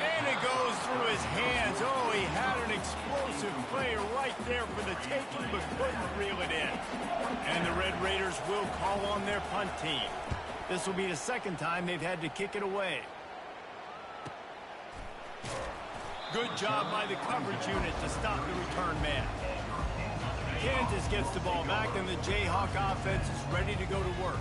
And it goes through his hands. Oh, he had an explosive play right there for the taking, but couldn't reel it in. And the Red Raiders will call on their punt team. This will be the second time they've had to kick it away. Good job by the coverage unit to stop the return man. Kansas gets the ball back, and the Jayhawk offense is ready to go to work.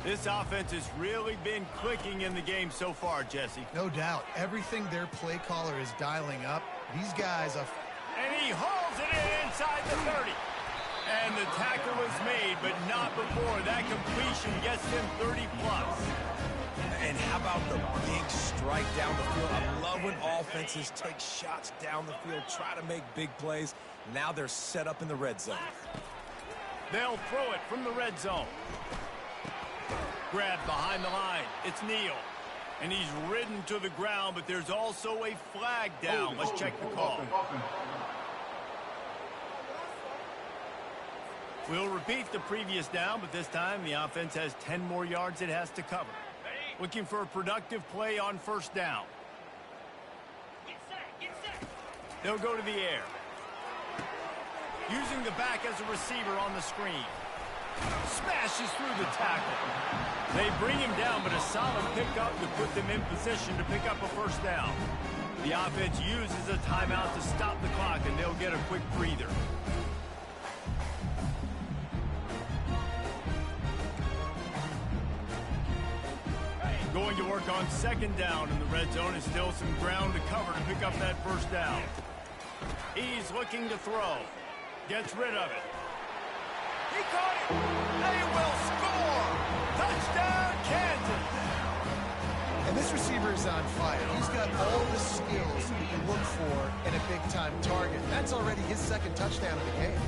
This offense has really been clicking in the game so far, Jesse. No doubt. Everything their play caller is dialing up. These guys are... And he hauls it in inside the 30. And the tackle is made, but not before. That completion gets him 30-plus. And how about the big strike down the field? I love when offenses take shots down the field, try to make big plays. Now they're set up in the red zone. They'll throw it from the red zone. Grabbed behind the line. It's Neal. And he's ridden to the ground, but there's also a flag down. Let's check the call. We'll repeat the previous down, but this time the offense has 10 more yards it has to cover. Looking for a productive play on first down. They'll go to the air. Using the back as a receiver on the screen. Smashes through the tackle. They bring him down, but a solid pickup to put them in position to pick up a first down. The offense uses a timeout to stop the clock, and they'll get a quick breather. Going to work on second down in the red zone. Is still some ground to cover to pick up that first down. He's looking to throw. Gets rid of it. He caught it. They will score. Touchdown, Kansas. And this receiver is on fire. He's got all the skills you can look for in a big-time target. That's already his second touchdown of the game.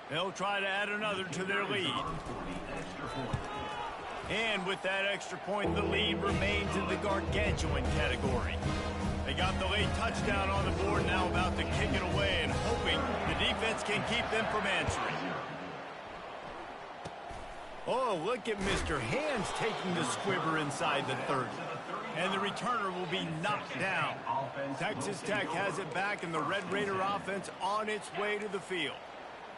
They'll try to add another to their lead. And with that extra point, the lead remains in the gargantuan category. They got the late touchdown on the board, now about to kick it away and hoping the defense can keep them from answering. Oh, look at Mr. Hands taking the squibber inside the 30. And the returner will be knocked down. Texas Tech has it back, and the Red Raider offense on its way to the field.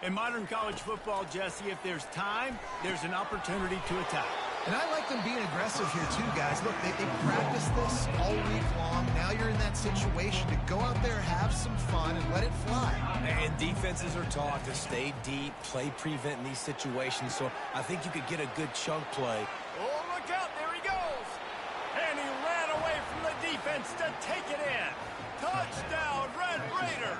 In modern college football, Jesse, if there's time, there's an opportunity to attack. And I like them being aggressive here too, guys. Look, they practiced this all week long. Now you're in that situation to go out there, have some fun, and let it fly. And defenses are taught to stay deep, play prevent in these situations. So I think you could get a good chunk play. Oh, look out. There he goes. And he ran away from the defense to take it in. Touchdown, Red Raiders.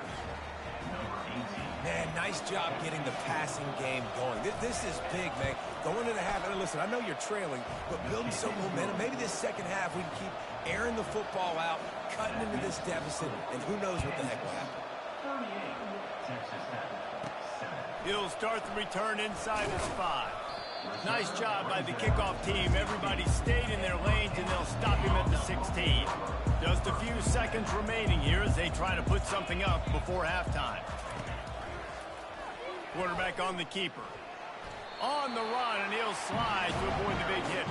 Man, Nice job getting the passing game going. This is big, man. Going into the half, and listen, I know you're trailing, but building some momentum. Maybe this second half we can keep airing the football out, cutting into this deficit, and who knows what the heck will happen. He'll start the return inside his 5. Nice job by the kickoff team. Everybody stayed in their lanes, and they'll stop him at the 16. Just a few seconds remaining here as they try to put something up before halftime. Quarterback on the keeper. On the run, and he'll slide to avoid the big hit.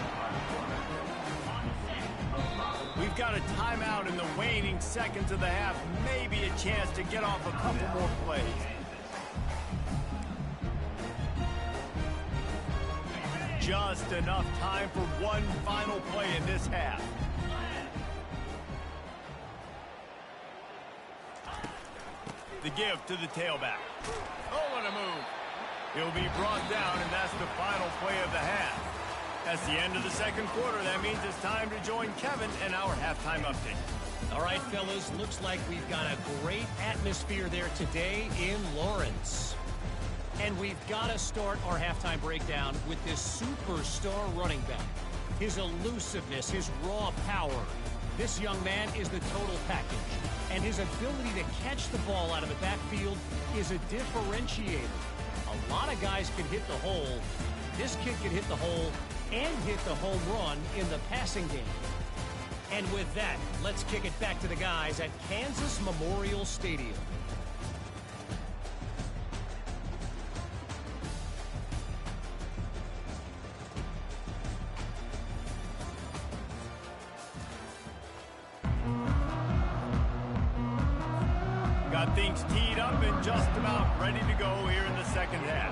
We've got a timeout in the waning seconds of the half. Maybe a chance to get off a couple more plays. Just enough time for one final play in this half. The give to the tailback. Oh, what a move. He'll be brought down, and that's the final play of the half. That's the end of the second quarter. That means it's time to join Kevin and our halftime update. All right, fellas, looks like we've got a great atmosphere there today in Lawrence. And we've got to start our halftime breakdown with this superstar running back. His elusiveness, his raw power. This young man is the total package. And his ability to catch the ball out of the backfield is a differentiator. A lot of guys can hit the hole. This kid can hit the hole and hit the home run in the passing game. And with that, let's kick it back to the guys at Kansas Memorial Stadium. Got things teed up and just about ready to go here in the second half.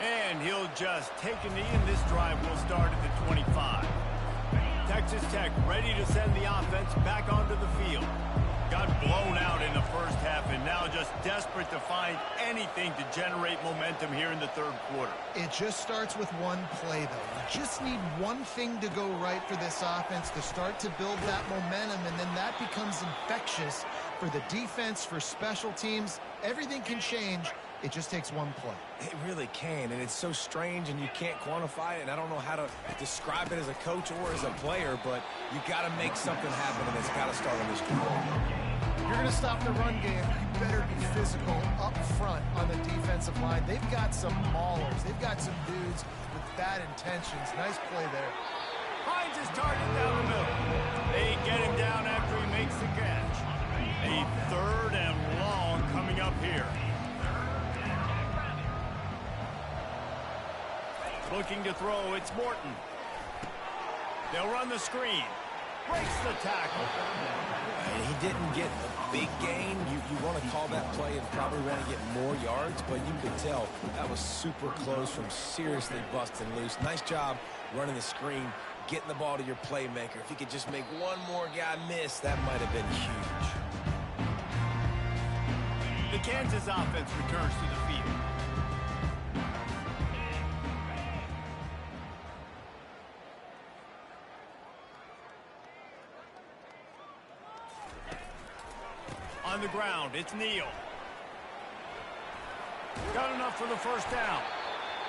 And he'll just take a knee, and this drive will start at the 25. Texas Tech ready to send the offense back onto the field. Got blown out in the first half, and now just desperate to find anything to generate momentum here in the third quarter. It just starts with one play, though. You just need one thing to go right for this offense to start to build that momentum, and then that becomes infectious for the defense, for special teams. Everything can change. It just takes one play. It really can, and it's so strange, and you can't quantify it, and I don't know how to describe it as a coach or as a player, but you got to make something happen, and it's got to start on this drive. You're going to stop the run game. You better be physical up front on the defensive line. They've got some maulers. They've got some dudes with bad intentions. Nice play there. Hines is targeted down the middle. They get him down after he makes the catch. A third and long coming up here. Looking to throw, it's Morton. They'll run the screen. Breaks the tackle. And he didn't get a big gain. You want to call that play and probably want to get more yards, but you could tell that was super close from seriously busting loose. Nice job running the screen, getting the ball to your playmaker. If he could just make one more guy miss, that might have been huge. The Kansas offense returns to the field. On the ground, it's Neal. Got enough for the first down.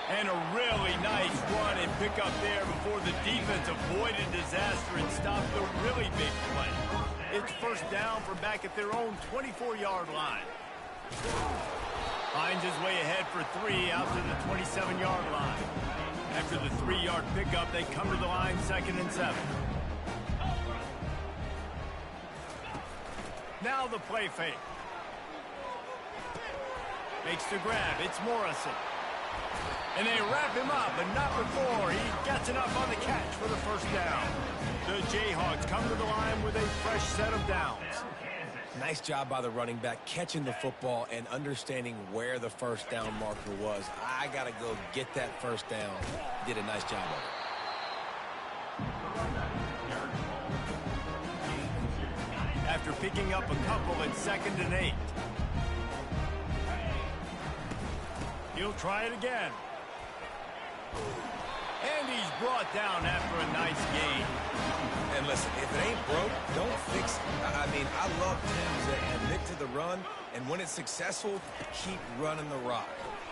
And a really nice run and pick up there before the defense avoided disaster and stopped the really big play. It's first down from back at their own 24-yard line. Finds his way ahead for 3 out to the 27-yard line. After the 3-yard pickup, they come to the line 2nd and 7. Now the play fake. Makes the grab. It's Morrison. And they wrap him up, but not before he gets enough on the catch for the first down. The Jayhawks come to the line with a fresh set of downs. Nice job by the running back, catching the football and understanding where the first down marker was. I got to go get that first down. Did a nice job of it. After picking up a couple, it's 2nd and 8. He'll try it again. And he's brought down after a nice gain. And listen, if it ain't broke, don't fix it. I mean, I love teams that admit to the run, and when it's successful, keep running the rock.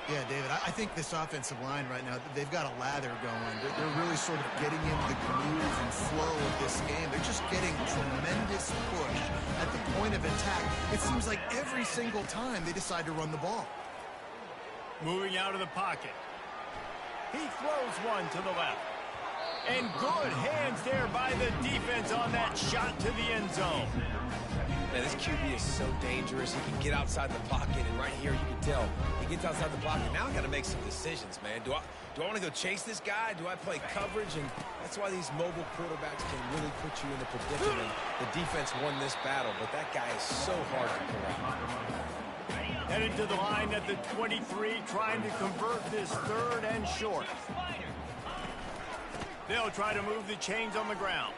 Yeah, David, I think this offensive line right now, they've got a lather going. They're really sort of getting into the groove and flow of this game. They're just getting tremendous push at the point of attack. It seems like every single time they decide to run the ball. Moving out of the pocket. He throws one to the left. And good hands there by the defense on that shot to the end zone. Man, this QB is so dangerous. He can get outside the pocket, and right here you can tell he gets outside the pocket. Now I got to make some decisions, man. Do I want to go chase this guy? Do I play coverage? And that's why these mobile quarterbacks can really put you in a predicament. The defense won this battle, but that guy is so hard to pull out. Headed to the line at the 23, trying to convert this third and short. They'll try to move the chains on the ground.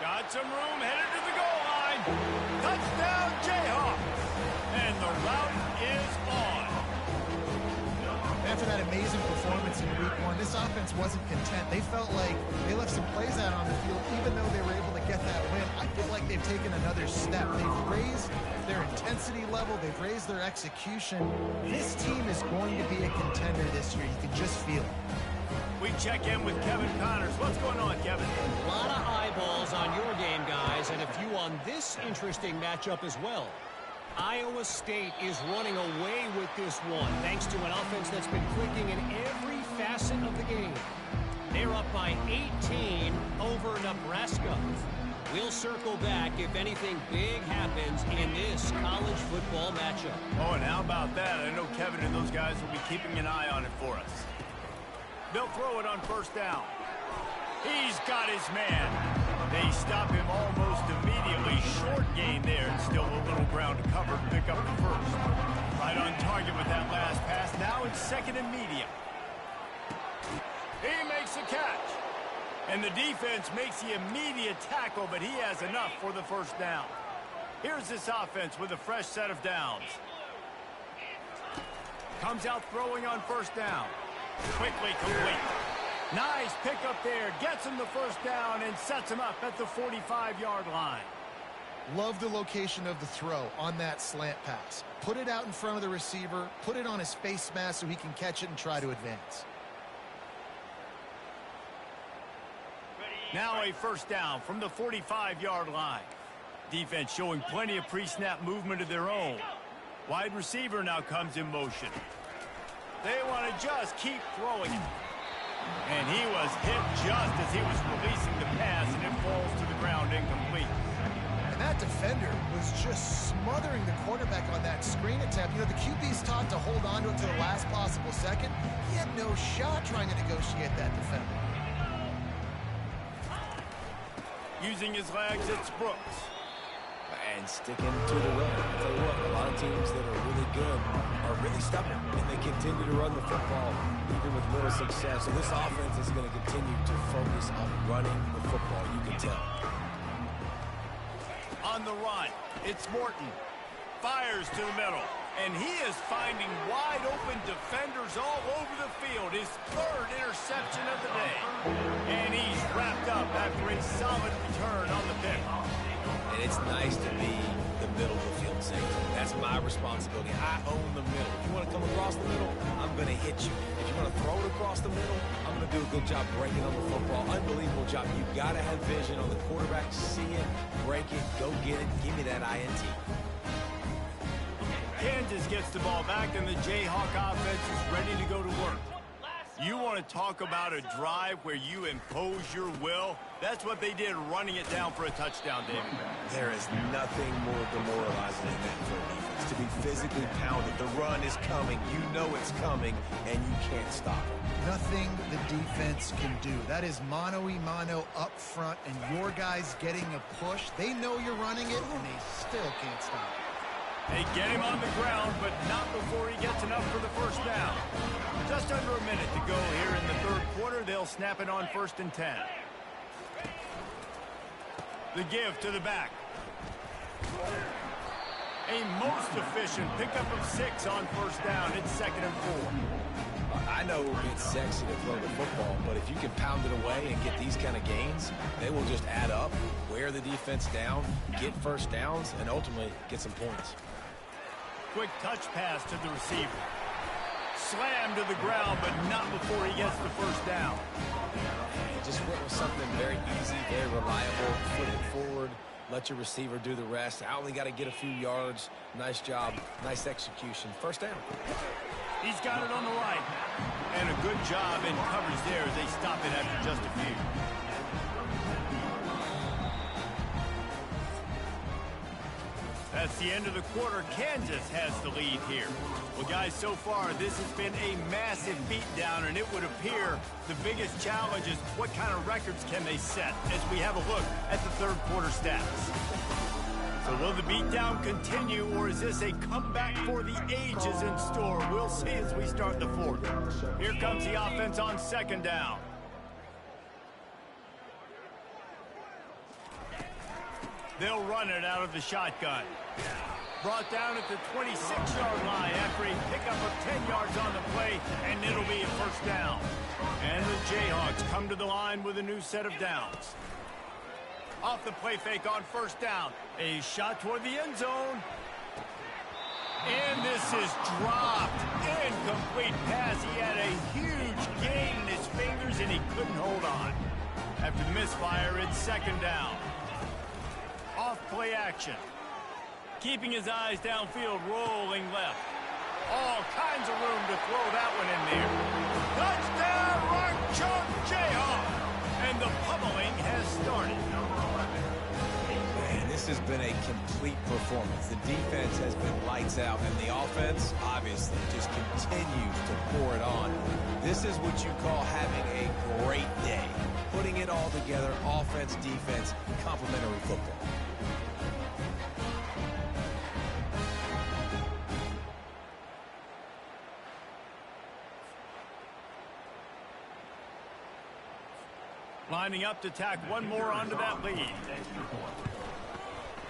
Got some room, headed to the goal line. Touchdown, Jayhawk. And the route is on. After that amazing performance in week one, this offense wasn't content. They felt like they left some plays out on the field, even though they were able to get that win. I feel like they've taken another step. They've raised their intensity level. They've raised their execution. This team is going to be a contender this year. You can just feel it. We check in with Kevin Connors. What's going on, Kevin? A lot of eyeballs on your game, guys, and a few on this interesting matchup as well. Iowa State is running away with this one, thanks to an offense that's been clicking in every facet of the game. They're up by 18 over Nebraska. We'll circle back if anything big happens in this college football matchup. Oh, and how about that? I know Kevin and those guys will be keeping an eye on it for us. They'll throw it on first down. He's got his man. They stop him almost immediately. Short gain there, and still a little ground to cover to pick up the first. Right on target with that last pass. Now it's second and medium. He makes the catch. And the defense makes the immediate tackle, but he has enough for the first down. Here's this offense with a fresh set of downs. Comes out throwing on first down. Quickly complete. Nice pickup there. Gets him the first down and sets him up at the 45-yard line. Love the location of the throw on that slant pass. Put it out in front of the receiver. Put it on his face mask so he can catch it and try to advance. Now a first down from the 45-yard line. Defense showing plenty of pre-snap movement of their own. Wide receiver now comes in motion. They want to just keep throwing it. And he was hit just as he was releasing the pass, and it falls to the ground incomplete. And that defender was just smothering the quarterback on that screen attempt. You know, the QB's taught to hold on to it to the last possible second. He had no shot trying to negotiate that defender. Using his legs, it's Brooks. And sticking to the run. I'll tell you what, a lot of teams that are really good are really stubborn, and they continue to run the football even with little success. So this offense is going to continue to focus on running the football. You can tell. On the run, it's Morton. Fires to the middle, and he is finding wide open defenders all over the field. His third interception of the day. And he's wrapped up after a solid return on the pick. And it's nice to be the middle of the field safety. That's my responsibility. I own the middle. If you want to come across the middle, I'm going to hit you. If you want to throw it across the middle, I'm going to do a good job breaking on the football. Unbelievable job. You've got to have vision on the quarterback. See it, break it, go get it, give me that INT. Kansas gets the ball back, and the Jayhawk offense is ready to go to work. You want to talk about a drive where you impose your will? That's what they did, running it down for a touchdown, David. There is nothing more demoralizing than that for a defense. To be physically pounded. The run is coming. You know it's coming, and you can't stop it. Nothing the defense can do. That is mano-a-mano up front, and your guys getting a push. They know you're running it, and they still can't stop it. They get him on the ground, but not before he gets enough for the first down. Just under a minute to go here in the third quarter. They'll snap it on 1st and 10. The give to the back. A most efficient pickup of 6 on first down. It's 2nd and 4. I I know it's sexy to throw the football, but if you can pound it away and get these kind of gains, they will just add up, wear the defense down, get first downs, and ultimately get some points. Quick touch pass to the receiver. Slam to the ground, but not before he gets the first down. Just went with something very easy, very reliable. Flip it forward, let your receiver do the rest. I only got to get a few yards. Nice job, nice execution. First down. He's got it on the right. And a good job in coverage there as they stop it after just a few. That's the end of the quarter. Kansas has the lead here. Well, guys, so far, this has been a massive beatdown, and it would appear the biggest challenge is what kind of records can they set as we have a look at the third quarter stats. So will the beatdown continue, or is this a comeback for the ages in store? We'll see as we start the fourth. Here comes the offense on second down. They'll run it out of the shotgun. Brought down at the 26-yard line after a pickup of 10 yards on the play, and it'll be a first down. And the Jayhawks come to the line with a new set of downs. Off the play fake on first down. A shot toward the end zone. And this is dropped. Incomplete pass. He had a huge gain in his fingers, and he couldn't hold on. After the misfire, it's second down. Off play action. Keeping his eyes downfield, rolling left. All kinds of room to throw that one in there. Touchdown, right chunk, Jayhawk. And the pummeling has started. Man, this has been a complete performance. The defense has been lights out, and the offense, obviously, just continues to pour it on. This is what you call having a great day. Putting it all together, offense, defense, complementary football. Lining up to tack one more onto that lead.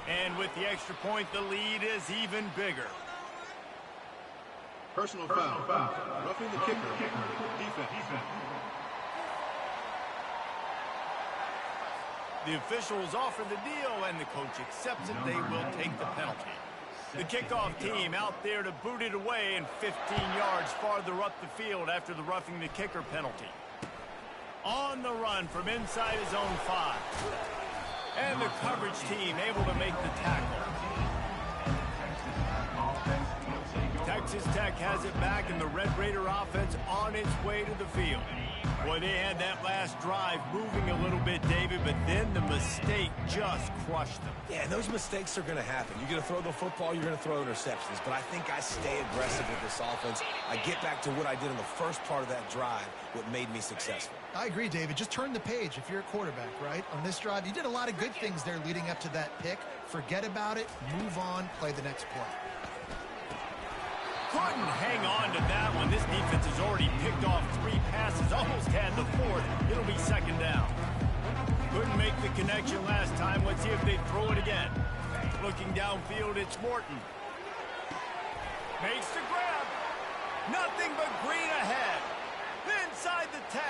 And with the extra point, the lead is even bigger. Personal foul. Roughing the kicker. Defense. The officials offer the deal, and the coach accepts it. They will take the penalty. The kickoff team out there to boot it away, and 15 yards farther up the field after the roughing the kicker penalty. On the run from inside his own 5. And the coverage team able to make the tackle. Texas Tech has it back, and the Red Raider offense on its way to the field. Boy, they had that last drive moving a little bit, David, but then the mistake just crushed them. Yeah, those mistakes are going to happen. You're going to throw the football, you're going to throw interceptions, but I think I stay aggressive with this offense. I get back to what I did in the first part of that drive, what made me successful. I agree, David. Just turn the page if you're a quarterback, right? On this drive, you did a lot of good things there leading up to that pick. Forget about it, move on, play the next play. Couldn't hang on to that one. This defense has already picked off 3 passes, almost had the 4th. It'll be second down. Couldn't make the connection last time. Let's see if they throw it again. Looking downfield, it's Morton. Makes the grab. Nothing but green ahead. Inside the 10.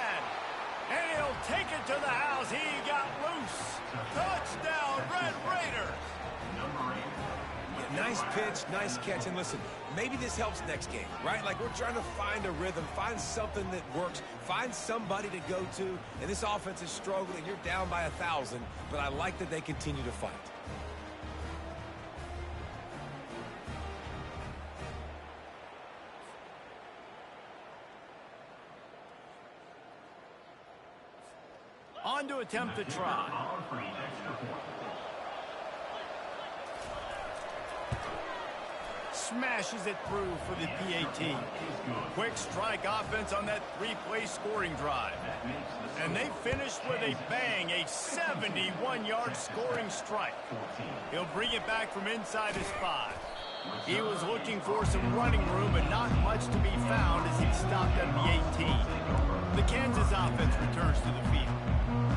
And he'll take it to the house. He got loose. Touchdown, Red Raiders. Nice pitch, nice catch, and listen, maybe this helps next game, right? Like, we're trying to find a rhythm, find something that works, find somebody to go to, and this offense is struggling. You're down by 1,000, but I like that they continue to fight. On to attempt the try. Smashes it through for the PAT. Quick strike offense on that 3-play scoring drive. And they finished with a bang, a 71-yard scoring strike. He'll bring it back from inside his 5. He was looking for some running room, but not much to be found as he stopped at the 18. The Kansas offense returns to the field.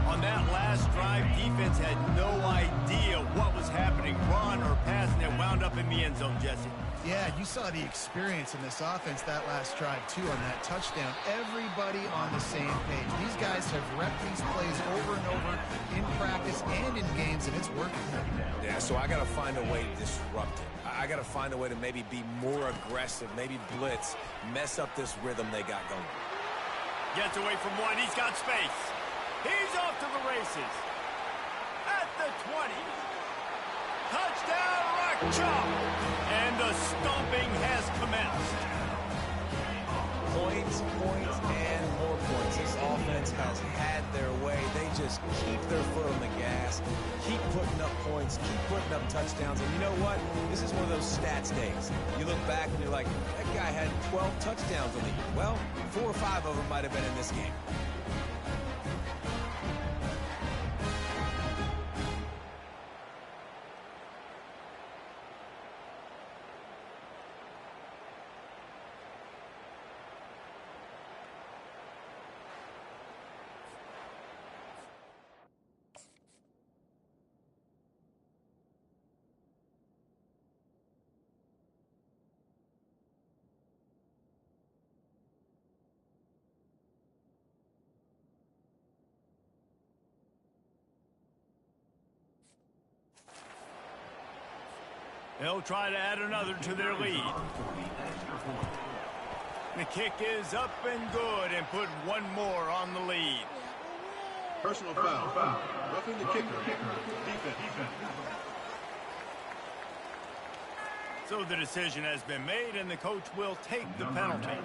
On that last drive, defense had no idea what was happening, run or pass, and it wound up in the end zone, Jesse. Yeah, you saw the experience in this offense that last drive, too, on that touchdown. Everybody on the same page. These guys have repped these plays over and over in practice and in games, and it's working. Yeah, so I got to find a way to disrupt it. I got to find a way to maybe be more aggressive, maybe blitz, mess up this rhythm they got going. Gets away from one. He's got space. He's off to the races. At the 20. Touchdown, Rock Chalk. And the stomping has commenced. Points, and more points. This offense has had their way. They just keep their foot on the gas, keep putting up points, keep putting up touchdowns. And you know what? This is one of those stats days. You look back and you're like, that guy had 12 touchdowns on the year. Well, 4 or 5 of them might have been in this game. They'll try to add another to their lead. The kick is up and good and put one more on the lead. Personal foul. Roughing the kicker. Defense. So the decision has been made, and the coach will take the penalty.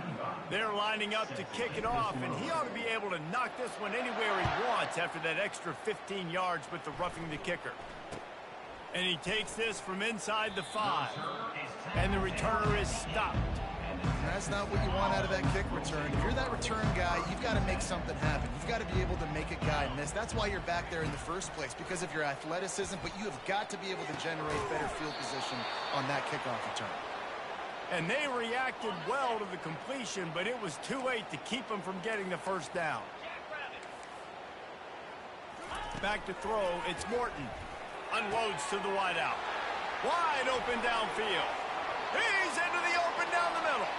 They're lining up to kick it off, and he ought to be able to knock this one anywhere he wants after that extra 15 yards with the roughing the kicker. And he takes this from inside the 5. And the returner is stopped. That's not what you want out of that kick return. If you're that return guy, you've got to make something happen. You've got to be able to make a guy miss. That's why you're back there in the first place, because of your athleticism, but you have got to be able to generate better field position on that kickoff return. And they reacted well to the completion, but it was too late to keep them from getting the first down. Back to throw, it's Morton. Unloads to the wideout. Wide open downfield. He's into the open down the middle.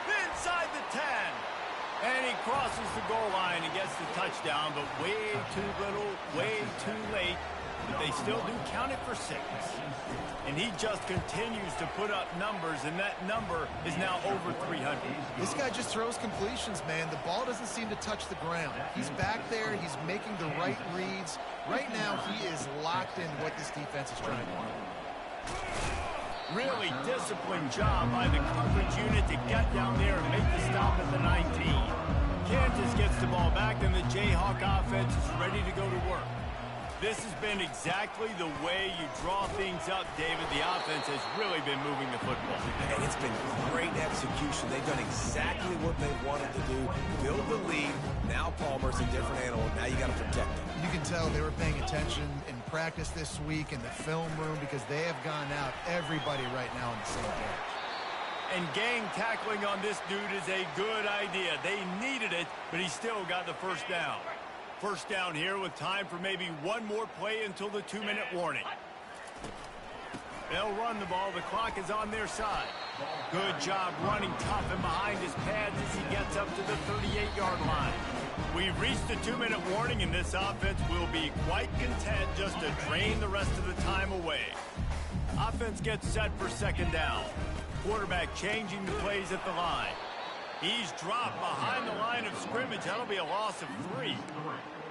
Inside the 10. And he crosses the goal line and gets the touchdown, but way too little, way too late. But they still do count it for 6. And he just continues to put up numbers, and that number is now over 300. This guy just throws completions, man. The ball doesn't seem to touch the ground. He's back there. He's making the right reads. Right now, he is locked into what this defense is trying to do. Really disciplined job by the coverage unit to get down there and make the stop at the 19. Kansas gets the ball back, and the Jayhawk offense is ready to go to work. This has been exactly the way you draw things up, David. The offense has really been moving the football. And it's been great execution. They've done exactly what they wanted to do. Build the lead. Now Palmer's a different animal. Now you got to protect him. You can tell they were paying attention in practice this week in the film room, because they have gone out, everybody right now on the same page. And gang tackling on this dude is a good idea. They needed it, but he still got the first down. First down here with time for maybe one more play until the 2-minute warning. They'll run the ball. The clock is on their side. Good job running tough and behind his pads as he gets up to the 38-yard line. We've reached the 2-minute warning, and this offense will be quite content just to drain the rest of the time away. Offense gets set for second down. Quarterback changing the plays at the line. He's dropped behind the line of scrimmage. That'll be a loss of 3.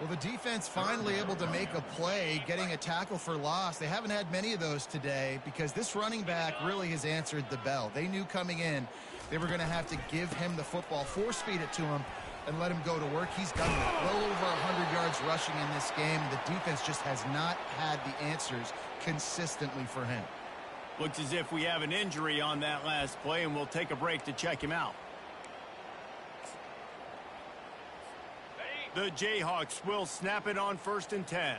Well, the defense finally able to make a play, getting a tackle for loss. They haven't had many of those today, because this running back really has answered the bell. They knew coming in they were going to have to give him the football, force feed it to him, and let him go to work. He's done it. Well over 100 yards rushing in this game. The defense just has not had the answers consistently for him. Looks as if we have an injury on that last play, and we'll take a break to check him out. The Jayhawks will snap it on 1st and 10.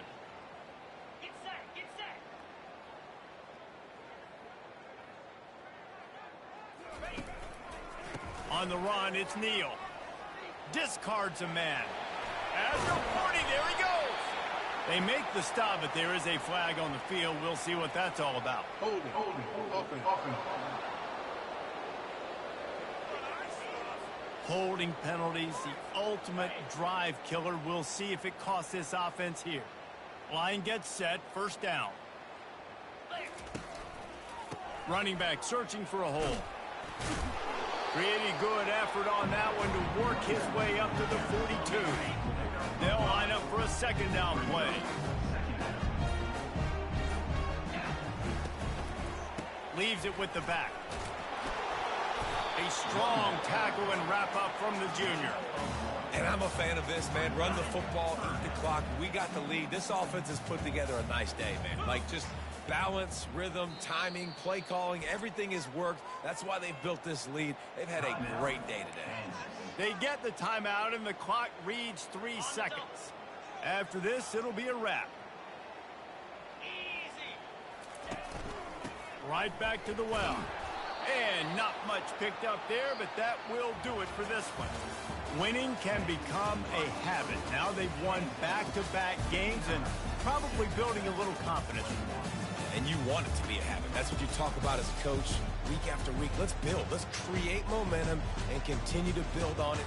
Get set. On the run, it's Neal. Discards a man. After 40, there he goes. They make the stop, but there is a flag on the field. We'll see what that's all about. Holding. Offense. Holding penalties, the ultimate drive killer. We'll see if it costs this offense here. Line gets set, first down. Running back searching for a hole. Pretty good effort on that one to work his way up to the 42. They'll line up for a second down play. Leaves it with the back. A strong tackle and wrap up from the junior. And I'm a fan of this, man. Run the football, eat the clock. We got the lead. This offense has put together a nice day, man. Like, just balance, rhythm, timing, play calling, everything has worked. That's why they've built this lead. They've had a great day today. They get the timeout, and the clock reads 3 seconds. After this, it'll be a wrap. Right back to the well. And not much picked up there, but that will do it for this one. Winning can become a habit. Now they've won back-to-back games and probably building a little confidence. And you want it to be a habit. That's what you talk about as a coach week after week. Let's build. Let's create momentum and continue to build on it.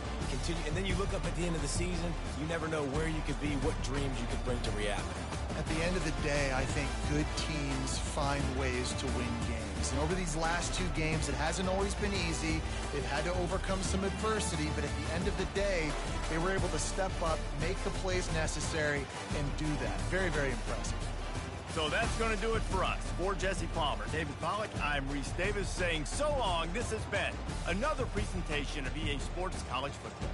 And then you look up at the end of the season, you never know where you could be, what dreams you could bring to reality. At the end of the day, I think good teams find ways to win games. And over these last 2 games, it hasn't always been easy. They've had to overcome some adversity, but at the end of the day, they were able to step up, make the plays necessary, and do that. Very, very impressive. So that's going to do it for us. For Jesse Palmer, David Pollack, I'm Reese Davis saying so long. This has been another presentation of EA Sports College Football.